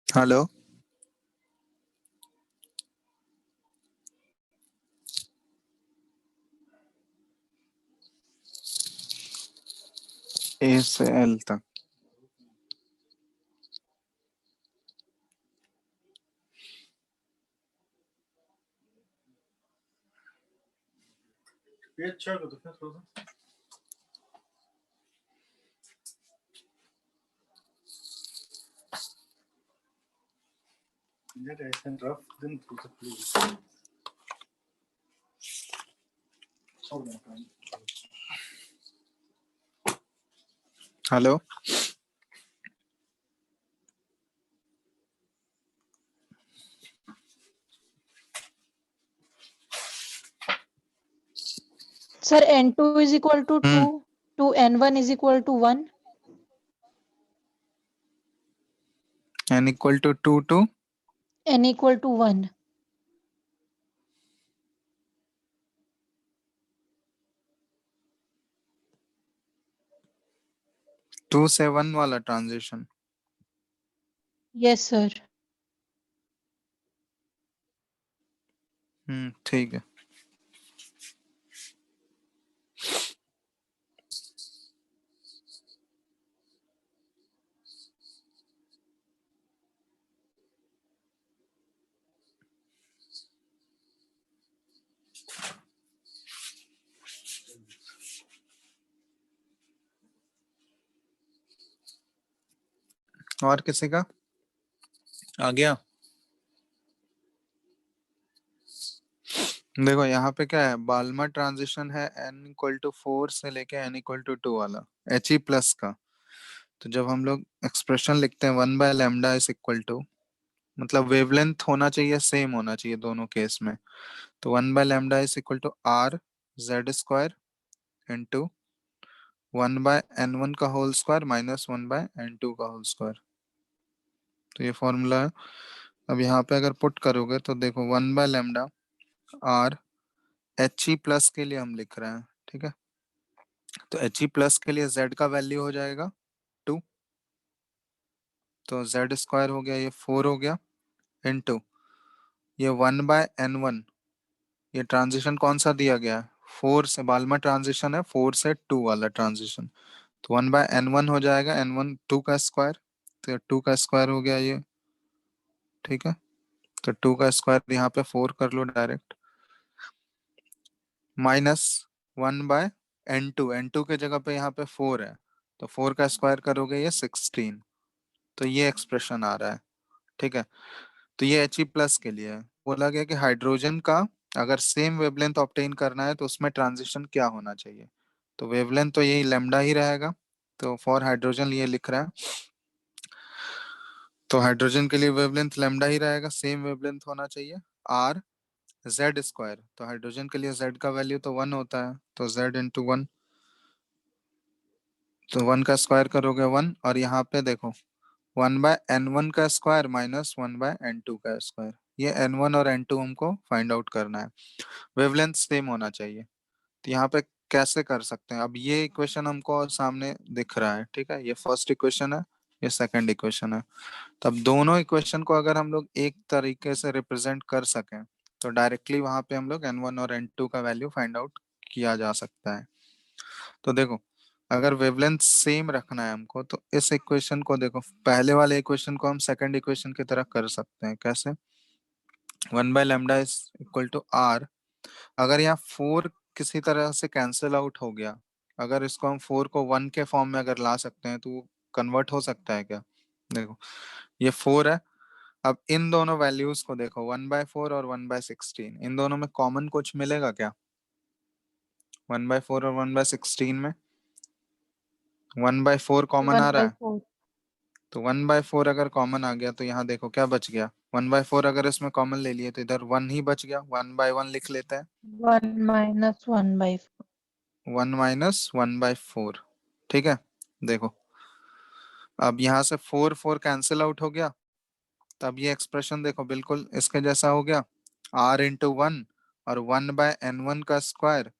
हेलो। ए से एल तक। Hello. Sir, N2 is equal to 2 to N1 is equal to 1. n equal to 2 to N equal to 1. 2 से 1 वाला ट्रांजिशन। Yes, sir. ठीक है। और किसी का आ गया? देखो यहाँ पे क्या है, बाल्मर ट्रांजिशन है n इक्वल टू 4 से लेके n इक्वल टू 2 वाला एच ई प्लस का। तो जब हम लोग एक्सप्रेशन लिखते हैं 1/λ इज इक्वल टू, मतलब वेवलेंथ होना चाहिए, सेम होना चाहिए दोनों केस में। तो 1/λ is equal to R Z square into 1/n1 का होल स्क्वायर माइनस 1/n2 का होल स्क्वायर। तो ये फॉर्मूला है। अब यहाँ पे अगर पुट करोगे तो देखो 1/λ आर एच ई प्लस के लिए हम लिख रहे हैं, ठीक है। तो एच ई प्लस के लिए z का वैल्यू हो जाएगा 2, तो z स्क्वायर हो गया, ये 4 हो गया, इनटू ये 1/n1। ये ट्रांजिशन कौन सा दिया गया है, 4 से, बाल्मर ट्रांजिशन है 4 से 2 वाला ट्रांजिशन। तो 1/n1 हो जाएगा, n1 2 का स्क्वायर, तो 2 का स्क्वायर हो गया ये, ठीक है। तो 2 का स्क्वायर यहाँ पे 4 कर लो डायरेक्ट, माइनस 1/n2, n2 के जगह पे यहाँ पे 4 है, तो 4 का स्क्वायर करोगे ये 16। तो ये एक्सप्रेशन आ रहा है, ठीक है। तो ये एच ई प्लस के लिए है। बोला गया कि हाइड्रोजन का अगर सेम वेवलेंथ ऑब्टेन करना है तो उसमें ट्रांजिशन क्या होना चाहिए। तो वेवलेंथ तो यही लेमडा ही रहेगा, तो फॉर हाइड्रोजन ये लिख रहा है। तो हाइड्रोजन के लिए वेवलेंथ लेमडा ही रहेगा, सेम वेवलेंथ होना चाहिए, आर जेड स्क्वायर। तो हाइड्रोजन के लिए जेड का वैल्यू तो 1 होता है, तो जेड इंटू 1, तो 1 का स्क्वायर करोगे 1, और यहाँ पे देखो 1/n1 का स्क्वायर माइनस 1/n2 का स्क्वायर। ये n1 और n2 हमको फाइंड आउट करना है, वेवलेंथ सेम होना चाहिए। तो यहाँ पे कैसे कर सकते हैं, अब ये इक्वेशन हमको सामने दिख रहा है, ठीक है। ये फर्स्ट इक्वेशन है, ये सेकंड इक्वेशन है। तो अब दोनों इक्वेशन को अगर हम लोग एक तरीके से रिप्रेजेंट कर सकें तो डायरेक्टली वहां पे हम लोग n1 और n2 का वैल्यू फाइंड आउट किया जा सकता है। तो देखो, अगर वेवलेंथ सेम रखना है हमको तो इस इक्वेशन को देखो, पहले वाले इक्वेशन को हम सेकंड इक्वेशन की तरह कर सकते हैं। कैसे, 1/λ इज इक्वल टू आर। अगर यहाँ 4 किसी तरह से कैंसिल आउट हो गया, अगर इसको हम 4 को 1 के फॉर्म में अगर ला सकते हैं तो वो कन्वर्ट हो सकता है क्या। देखो ये 4 है, अब इन दोनों वैल्यूज को देखो, 1/4 और 1/16, इन दोनों में कॉमन कुछ मिलेगा क्या, 1/4 और 1/16 में 1/4 कॉमन आ 1 रहा by है, 4. तो 1/4 अगर कॉमन आ गया तो यहाँ देखो क्या बच गया, 1/4 अगर इसमें कॉमन ले लिए तो इधर 1 ही बच गया, 1/1 लिख लेते हैं, 1 minus 1/4. 1 माइनस 1/4। ठीक है, देखो अब यहाँ से 4 कैंसिल आउट हो गया, तब ये एक्सप्रेशन देखो बिल्कुल इसके जैसा हो गया, r/1 और 1/n1 का स्क्वायर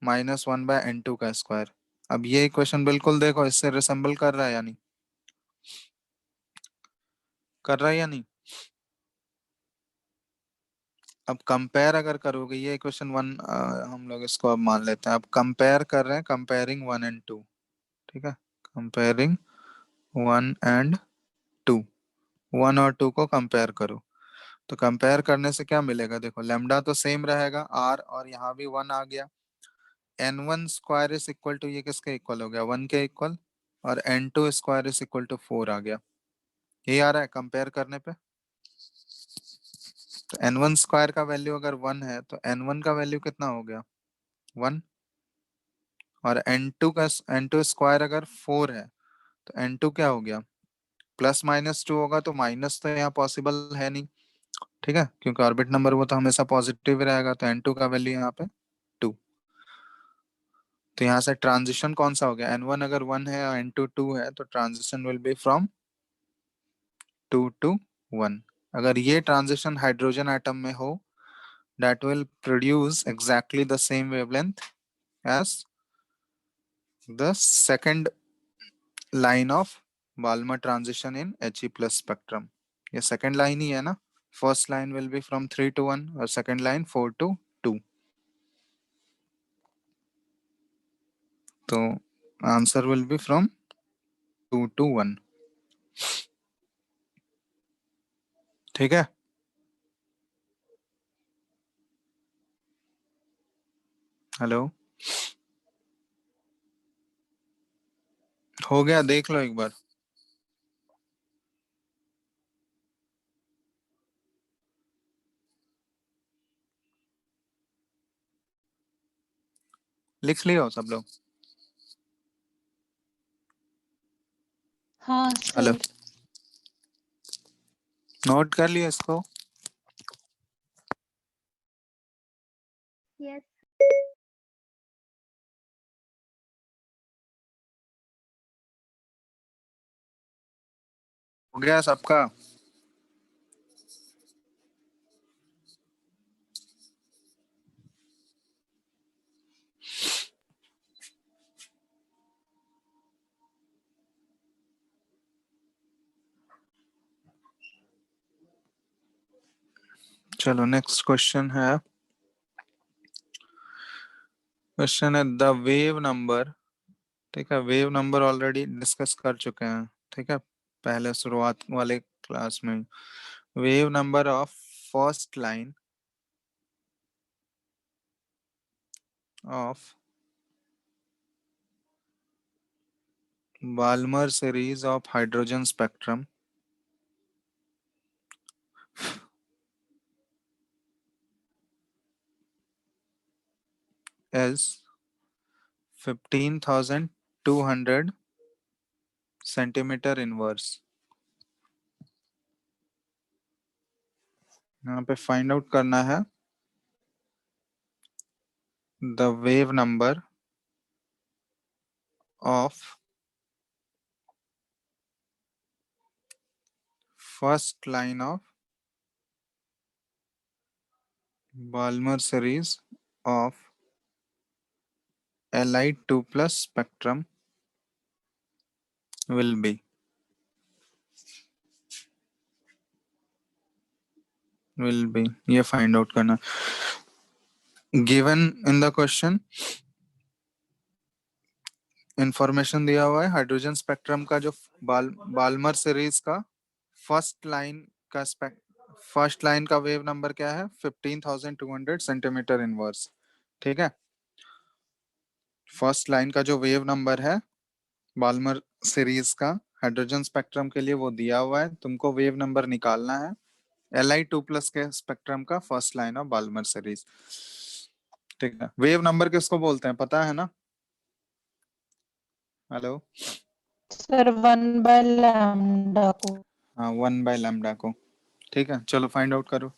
माइनस 1/n2 का स्क्वायर। अब ये इक्वेशन बिल्कुल देखो इससे रिसेंबल कर रहा है या नहीं, कर रहा है या नहीं। अब कंपेयर अगर करोगे, ये इक्वेशन 1 हम लोग इसको अब मान लेते हैं, अब कंपेयर कर रहे हैं, कंपेयरिंग 1 एंड 2। ठीक है, कंपेयरिंग 1 एंड 2, 1 और 2 को कंपेयर करो, तो कंपेयर करने से क्या मिलेगा, देखो लेमडा तो सेम रहेगा r, और यहाँ भी 1 आ गया, n1 square is equal to, ये किसके इक्वल हो गया, 1 के इक्वल, और n2 square is equal to 4 आ गया, ये आ रहा है कंपेयर करने पे। तो n1 स्क्वायर का वैल्यू अगर 1 है तो n1 का वैल्यू कितना हो गया, 1, और n2 स्क्वायर अगर 4 है तो n2 क्या हो गया, +-2 होगा, तो माइनस तो यहाँ पॉसिबल है नहीं। ठीक है, क्योंकि ऑर्बिट नंबर वो तो हमेशा पॉजिटिव रहेगा, तो n2 का वैल्यू यहाँ पे 2। तो यहाँ से ट्रांजिशन कौन सा हो गया, n1 अगर 1 है और n2 2 है, तो transition will be from 2 to 1। अगर ये ट्रांजिशन हाइड्रोजन एटम में हो, that will produce exactly the same wavelength as the second line of Balmer transition in He plus spectrum। ये second line ही है ना, first line will be from 3 to 1 और second line 4 to 2। तो answer will be from 2 to 1। ठीक है, hello, हो गया, देख लो एक बार। लिख लिया हो सब लोग, हाँ हेलो, सर। नोट कर लिया इसको। Yes. हो गया सबका, चलो नेक्स्ट क्वेश्चन है, क्वेश्चन है द वेव नंबर। ठीक है, वेव नंबर ऑलरेडी डिस्कस कर चुके हैं, ठीक है, पहले शुरुआत वाले क्लास में। Wave number of first line of Balmer series of hydrogen spectrum is 15,200 centimetre inverse. यहाँ पे फाइंड आउट करना है the wave number of first line of Balmer series of Li2 plus spectrum will be, ये find out करना। Given in the question information दिया हुआ है, hydrogen spectrum का जो बाल्मर सीरीज का फर्स्ट लाइन का फर्स्ट लाइन का वेव नंबर क्या है, 15,200 सेंटीमीटर इनवर्स। ठीक है, फर्स्ट लाइन का जो वेव नंबर है बाल्मर सीरीज का हाइड्रोजन स्पेक्ट्रम के लिए वो दिया हुआ है, तुमको वेव नंबर निकालना है Li2+ के स्पेक्ट्रम का first line of Balmer series. ठीक है, वेव नंबर किसको बोलते हैं पता है ना, हेलो, सर 1/λ को। हाँ 1/λ को। ठीक है, चलो फाइंड आउट करो।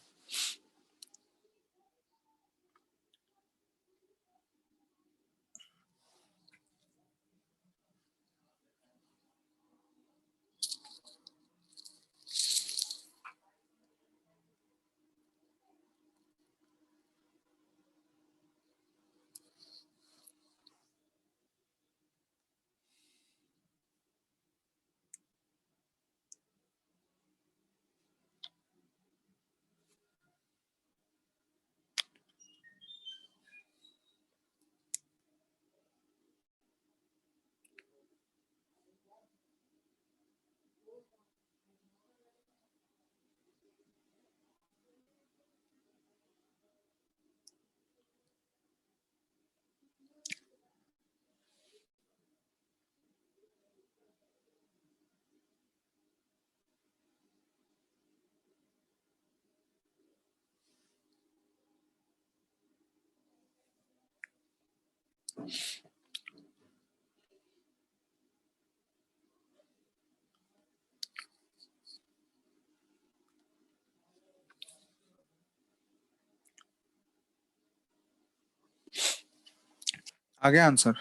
आगे आंसर।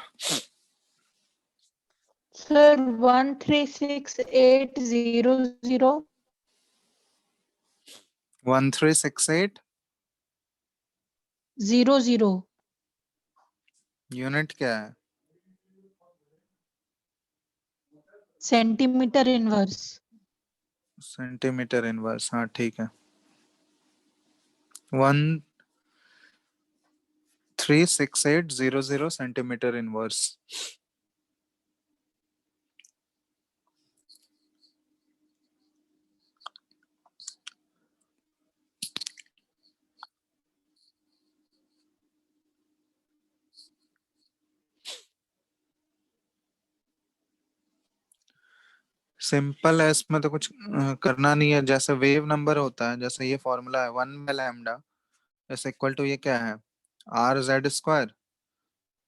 सर 136800 1368 00 यूनिट क्या है? Centimetre inverse. सेंटीमीटर इनवर्स, हाँ ठीक है। 136800 सेंटीमीटर इनवर्स। सिंपल है, इसमें तो कुछ करना नहीं है। जैसे वेव नंबर होता है, जैसे ये फॉर्मूला है 1/λ इज इक्वल टू, ये क्या है, R²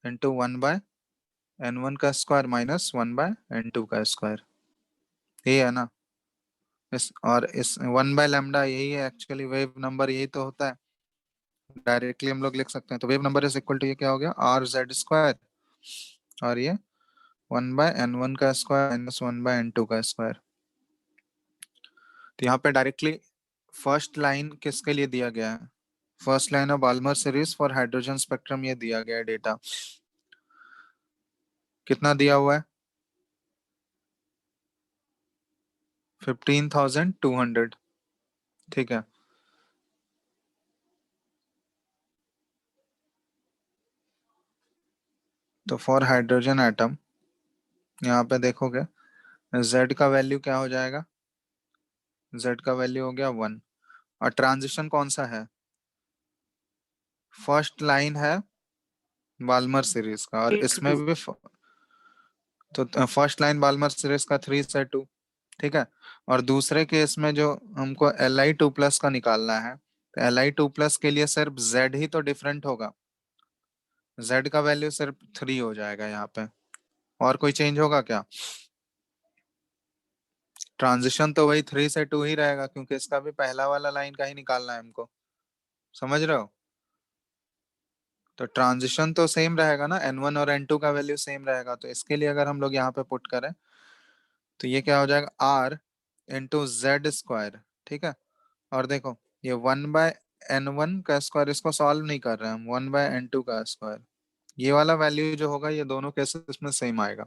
इंटू 1/n1 का स्क्वायर माइनस 1/n2 का स्क्वायर। ये है ना। इस 1/λ यही है एक्चुअली वेव नंबर, यही तो होता है। डायरेक्टली हम लोग लिख सकते हैं। तो wave number is equal to, ये क्या हो गया, R² और ये 1/n1 का स्क्वायर माइनस 1/n2 का स्क्वायर। तो यहाँ पे डायरेक्टली फर्स्ट लाइन किसके लिए दिया गया है, first line of Balmer series for hydrogen spectrum, ये दिया गया है डेटा। कितना दिया हुआ है, 15,200। ठीक है, तो फॉर हाइड्रोजन एटम यहाँ पे देखोगे Z का वैल्यू क्या हो जाएगा, Z का वैल्यू हो गया 1। और ट्रांजिशन कौन सा है, फर्स्ट लाइन है बाल्मर सीरीज का, और 3 to इसमें 2। भी तो फर्स्ट लाइन बाल्मर सीरीज का 3 से 2। ठीक है, और दूसरे केस में जो हमको Li2+ का निकालना है, तो Li2+ के लिए सिर्फ Z ही तो डिफरेंट होगा, Z का वैल्यू सिर्फ 3 हो जाएगा यहाँ पे। और कोई चेंज होगा क्या, ट्रांजिशन तो वही 3 से 2 ही रहेगा, क्योंकि इसका भी पहला वाला लाइन का ही निकालना है हमको। समझ रहे हो, तो ट्रांजिशन तो सेम रहेगा ना, N1 और N2 का वैल्यू सेम रहेगा। तो इसके लिए अगर हम लोग यहाँ पे पुट करें, तो ये क्या हो जाएगा, R इंटू Z²। ठीक है, और देखो ये 1/n1 का स्क्वायर, इसको सॉल्व नहीं कर रहे हैं हम, 1/n2 का स्क्वायर। ये वाला वैल्यू जो होगा ये दोनों केसेस में सेम आएगा।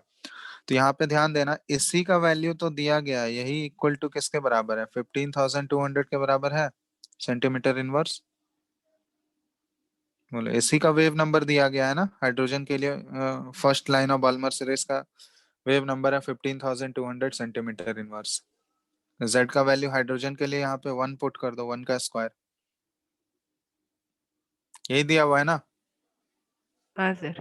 तो यहाँ पे ध्यान देना, इसी का वैल्यू तो दिया गया है, यही इक्वल टू किसके बराबर है, 15,200 के बराबर है सेंटीमीटर इनवर्स। बोलो, इसी का वेव नंबर दिया गया है ना हाइड्रोजन के लिए। First line of Balmer series का वेव नंबर है 15,200 सेंटीमीटर इनवर्स। Z का वैल्यू हाइड्रोजन के लिए यहाँ पे 1 पुट कर दो, 1 का स्क्वायर, यही दिया हुआ है ना। हाँ सर।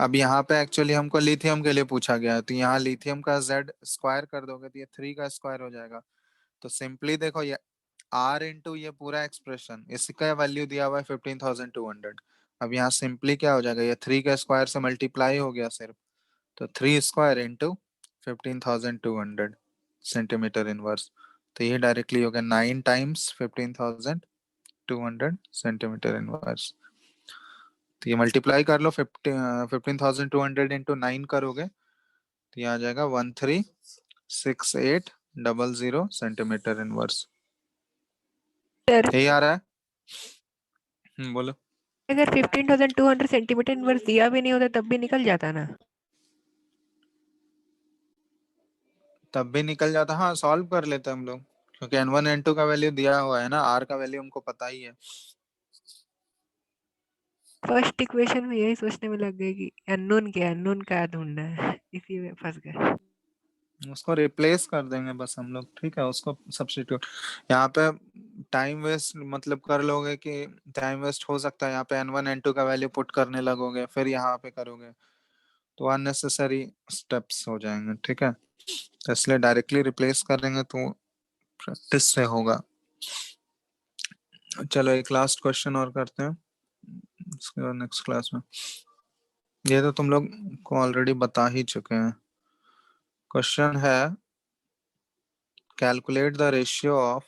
अब यहाँ पे एक्चुअली हमको लिथियम के लिए पूछा गया है, तो यहाँ लिथियम का Z² कर दोगे तो ये 3 का स्क्वायर हो जाएगा। तो सिंपली देखो, ये R इंटू ये पूरा एक्सप्रेशन, इसका वैल्यू दिया हुआ है 15,200। अब यहाँ सिंपली क्या हो जाएगा, ये 3 का स्क्वायर से मल्टीप्लाई हो गया सिर्फ, तो 3² इंटू 15,200 सेंटीमीटर इनवर्स। तो ये डायरेक्टली हो गया 9 टाइम्स 15,200 सेंटीमीटर इनवर्स। तो ये मल्टीप्लाई कर लो, 15,200 इंटू 9 करोगे तो ये आ जाएगा 136800 सेंटीमीटर इनवर्स। सर यही आ रहा है। बोलो। अगर 15,200 सेंटीमीटर इनवर्स दिया भी नहीं होता तब भी निकल जाता ना? तब भी निकल जाता, हाँ सॉल्व कर लेते हम लोग, क्योंकि n1 n2 का वैल्यू दिया हुआ है ना, r का वैल्यू हमको पता ही है। फर्स्ट इक्वेशन में यही सोचने में लग गए कि अननोन क्या ढूंढना है, इसी में फंस गए। उसको रिप्लेस कर देंगे बस हम लोग, ठीक है, उसको सब्स्टिट्यूट। यहाँ पे टाइम वेस्ट मतलब कर लोगे कि टाइम वेस्ट हो सकता है, यहाँ पे n1 n2 का वैल्यू पुट करने लगोगे फिर यहाँ पे करोगे तो अननेसेसरी स्टेप्स हो जाएंगे, ठीक है, तो इसलिए डायरेक्टली रिप्लेस करेंगे तो प्रैक्टिस से होगा। चलो एक लास्ट क्वेश्चन और करते हैं, उसके बाद नेक्स्ट क्लास में। ये तो तुम लोग को ऑलरेडी बता ही चुके हैं। क्वेश्चन है calculate the ratio of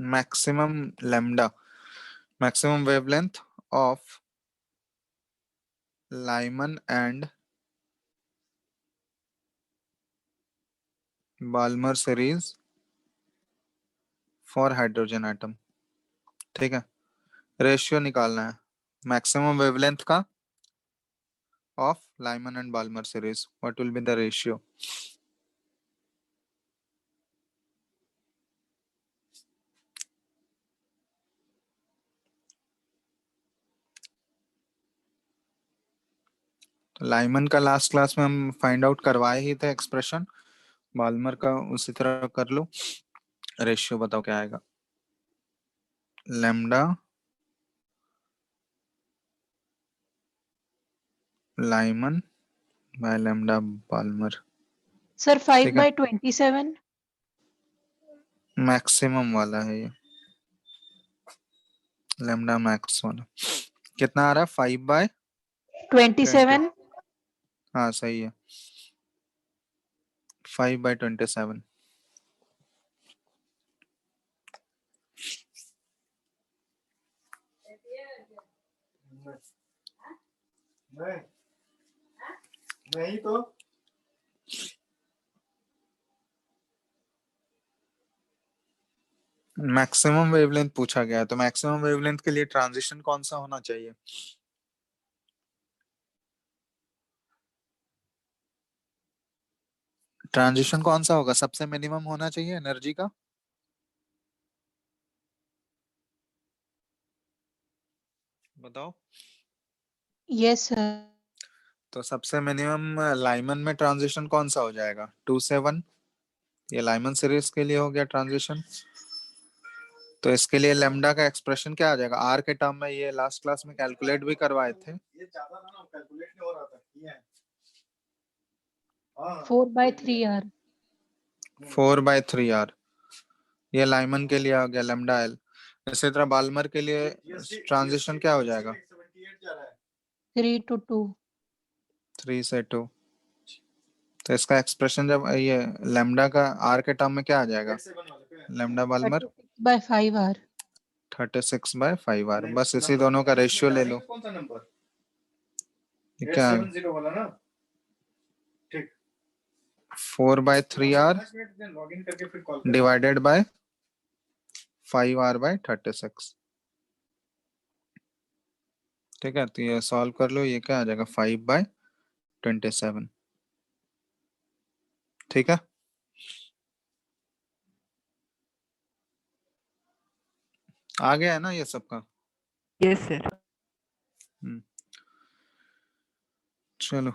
maximum lambda, maximum wavelength of Lyman and Balmer series for hydrogen atom, ठीक है। रेशियो निकालना है मैक्सिमम वेवलेंथ का of Lyman and Balmer series, what will be the ratio. तो लाइमन का last class में हम find out करवाए ही थे एक्सप्रेशन, बाल्मर का उसी तरह कर लो। रेशियो बताओ क्या आएगा। Lambda Lyman by lambda Balmer. Sir 5 ठीक है, by 27। मैक्सिमम वाला है ये, लैम्डा मैक्स वाला। कितना आ रहा है 5/20। 27। हाँ सही है, 5/27। नहीं तो मैक्सिमम वेवलेंथ पूछा गया है, तो मैक्सिमम वेवलेंथ के लिए ट्रांजिशन कौन सा होना चाहिए। ट्रांजिशन कौन सा होगा, सबसे मिनिमम होना चाहिए एनर्जी का। बताओ। Yes sir. तो सबसे मिनिमम लाइमन में ट्रांजिशन कौन सा हो जाएगा, 2 से 1। ये लाइमन सीरीज के लिए हो गया ट्रांजिशन। तो इसके लिए लेमडा का एक्सप्रेशन क्या आ जाएगा आर के टर्म में, ये लास्ट क्लास में कैलकुलेट भी करवाए थे। ये ज्यादा था ना, कैलकुलेट नहीं हो रहा था। ये 4/3 r। 4/3 आर, ये लाइमन के लिए आ गया लेमडा एल। इसी तरह बाल्मर के लिए ट्रांजिशन क्या हो जाएगा 3 to 2। 3 से 2। तो इसका एक्सप्रेशन जब ये लेमडा का आर के टर्म में क्या आ जाएगा, लेमडा बाल्मर 36/5 r। 36/5 आर, बस इसी दोनों का रेशियो ले लो। ये क्या है 4/3 आर डिवाइडेड बाय 5r/36। ठीक है, तो ये सॉल्व कर लो, ये क्या आ जाएगा 5/27। ठीक है, आ गया है ना ये सबका। Yes sir. चलो,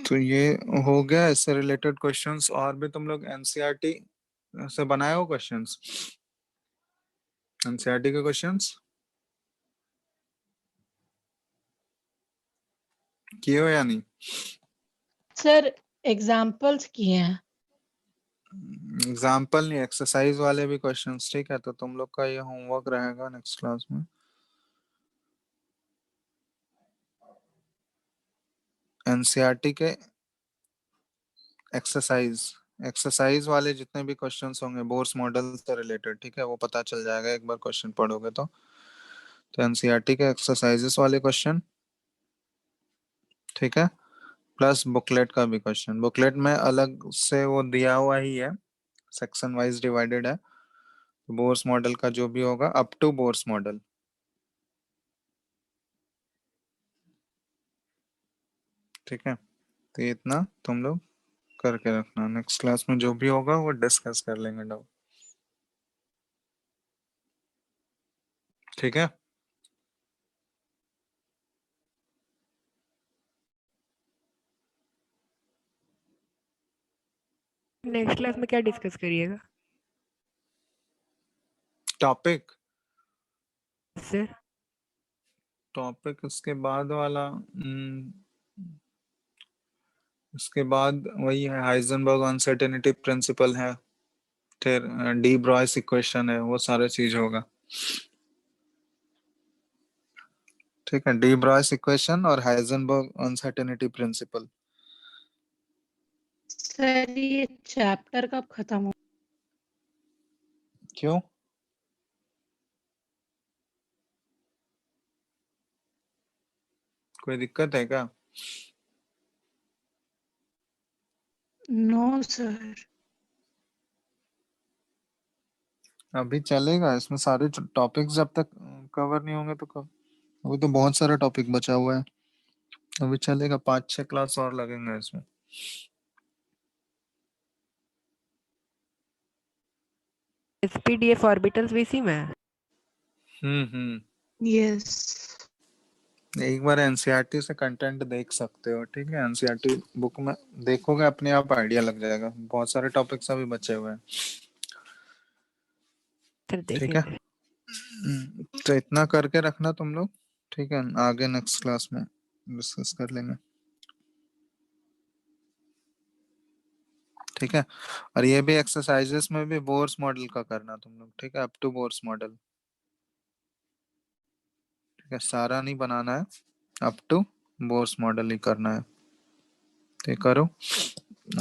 तो ये हो गया इससे रिलेटेड क्वेश्चंस। और भी तुम लोग एनसीईआरटी से बनाए हो क्वेश्चंस, एनसीईआरटी के क्वेश्चंस किए हो या नहीं। सर एग्जाम्पल्स किए हैं। एग्जाम्पल नहीं, एक्सरसाइज वाले भी क्वेश्चंस, ठीक है? तो तुम लोग का ये होमवर्क रहेगा नेक्स्ट क्लास में। एनसीईआरटी के एक्सरसाइज वाले जितने भी क्वेश्चंस होंगे बोर्स मॉडल से रिलेटेड, ठीक है, वो पता चल जाएगा एक बार क्वेश्चन पढ़ोगे तो एनसीईआरटी के एक्सरसाइजेस वाले क्वेश्चन, ठीक है, प्लस बुकलेट का भी क्वेश्चन। बुकलेट में अलग से वो दिया हुआ ही है, सेक्शन वाइज डिवाइडेड है। बोर्स मॉडल का जो भी होगा अप टू बोर्स मॉडल, ठीक है? तो ये इतना तुम लोग करके रखना, नेक्स्ट क्लास में जो भी होगा वो डिस्कस कर लेंगे डाउट, ठीक है? नेक्स्ट क्लास में क्या डिस्कस करिएगा टॉपिक सर? टॉपिक इसके बाद वाला इसके बाद वही है, हाइजेनबर्ग अनसर्टेनिटी प्रिंसिपल है, फिर डी ब्रॉयस इक्वेशन है, वो सारे चीज होगा, ठीक है? डी ब्रॉयस इक्वेशन और हाइजेनबर्ग अनसर्टेनिटी प्रिंसिपल। सर ये चैप्टर कब खत्म हो? क्यों? कोई दिक्कत है क्या? No sir. अभी चलेगा, इसमें सारे टॉपिक्स जब तक कवर नहीं होंगे तो कब? अभी तो बहुत सारा टॉपिक बचा हुआ है, अभी चलेगा, 5-6 क्लास और लगेंगे इसमें। एसपीडीएफ ऑर्बिटल्स भी इसी में है? यस। एक बार एनसीईआरटी से कंटेंट देख सकते हो, ठीक है? एनसीईआरटी बुक में देखोगे अपने आप आइडिया लग जाएगा, बहुत सारे टॉपिक्स अभी बचे हुए हैं, सर ठीक है? देखेंगे। तो इतना करके रखना तुम लोग, ठीक है? आगे नेक्स्ट क्लास में डिस्कस कर लेंगे, ठीक है? और ये भी एक्सरसाइजेस में भी बोर्स मॉडल का करना तुम लोग, ठीक है? अप टू बोर्स मॉडल, ठीक है? सारा नहीं बनाना है, अप टू बोर्स मॉडल ही करना है, तो ये करो,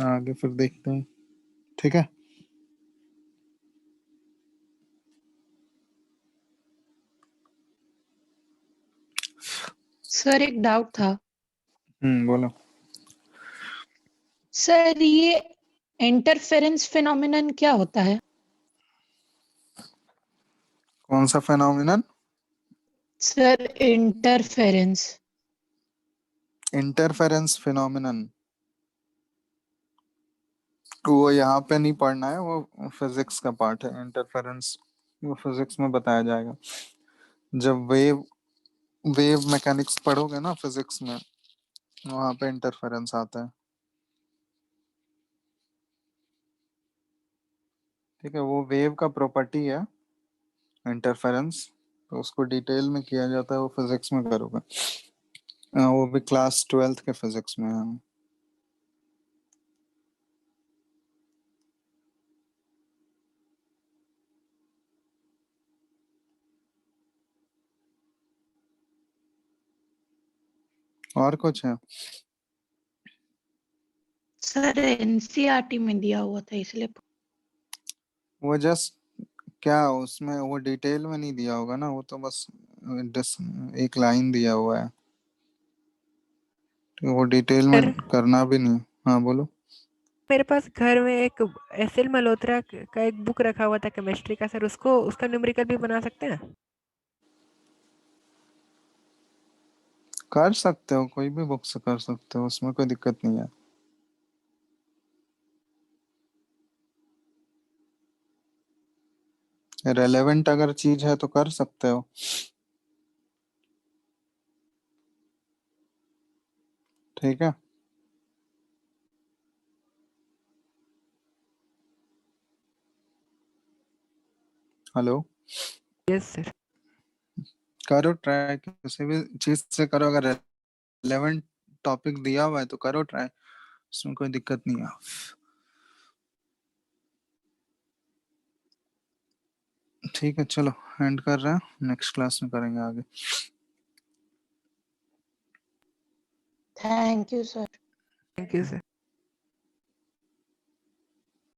आगे फिर देखते हैं, ठीक है? सर एक डाउट था। बोलो। सर ये इंटरफेरेंस फिनोमिनन क्या होता है? कौन सा phenomenon? Sir interference. Interference phenomenon वो यहाँ पे नहीं पढ़ना है, वो फिजिक्स का पार्ट है। इंटरफेरेंस वो फिजिक्स में बताया जाएगा, जब वेव मैकेनिक्स पढ़ोगे ना फिजिक्स में, वहां पे इंटरफेरेंस आता है, ठीक है? वो वेव का प्रॉपर्टी है इंटरफेरेंस, तो उसको डिटेल में किया जाता है, वो फिजिक्स में करोगे। वो भी क्लास 12th के फिजिक्स में है। और कुछ है? सर एनसीईआरटी में दिया हुआ था इसलिए। वो जस्ट क्या उसमें वो डिटेल में नहीं दिया होगा ना, वो तो बस एक लाइन दिया हुआ है, तो वो डिटेल में सर करना भी नहीं। हाँ बोलो। मेरे पास घर में एक एसएल मल्होत्रा का एक बुक रखा हुआ था केमिस्ट्री का, सर उसको उसका न्यूमेरिकल भी बना सकते हैं? कर सकते हो, कोई भी बुक से कर सकते हो, उसमें कोई दिक्कत नहीं है। रेलेवेंट अगर चीज है तो कर सकते हो, ठीक है? Hello, yes sir. करो ट्राई, किसी भी चीज से करो, अगर रेलेवेंट टॉपिक दिया हुआ है तो करो ट्राई, उसमें कोई दिक्कत नहीं है। ठीक है, चलो एंड कर रहे हैं, नेक्स्ट क्लास में करेंगे आगे। Thank you sir. Thank you sir.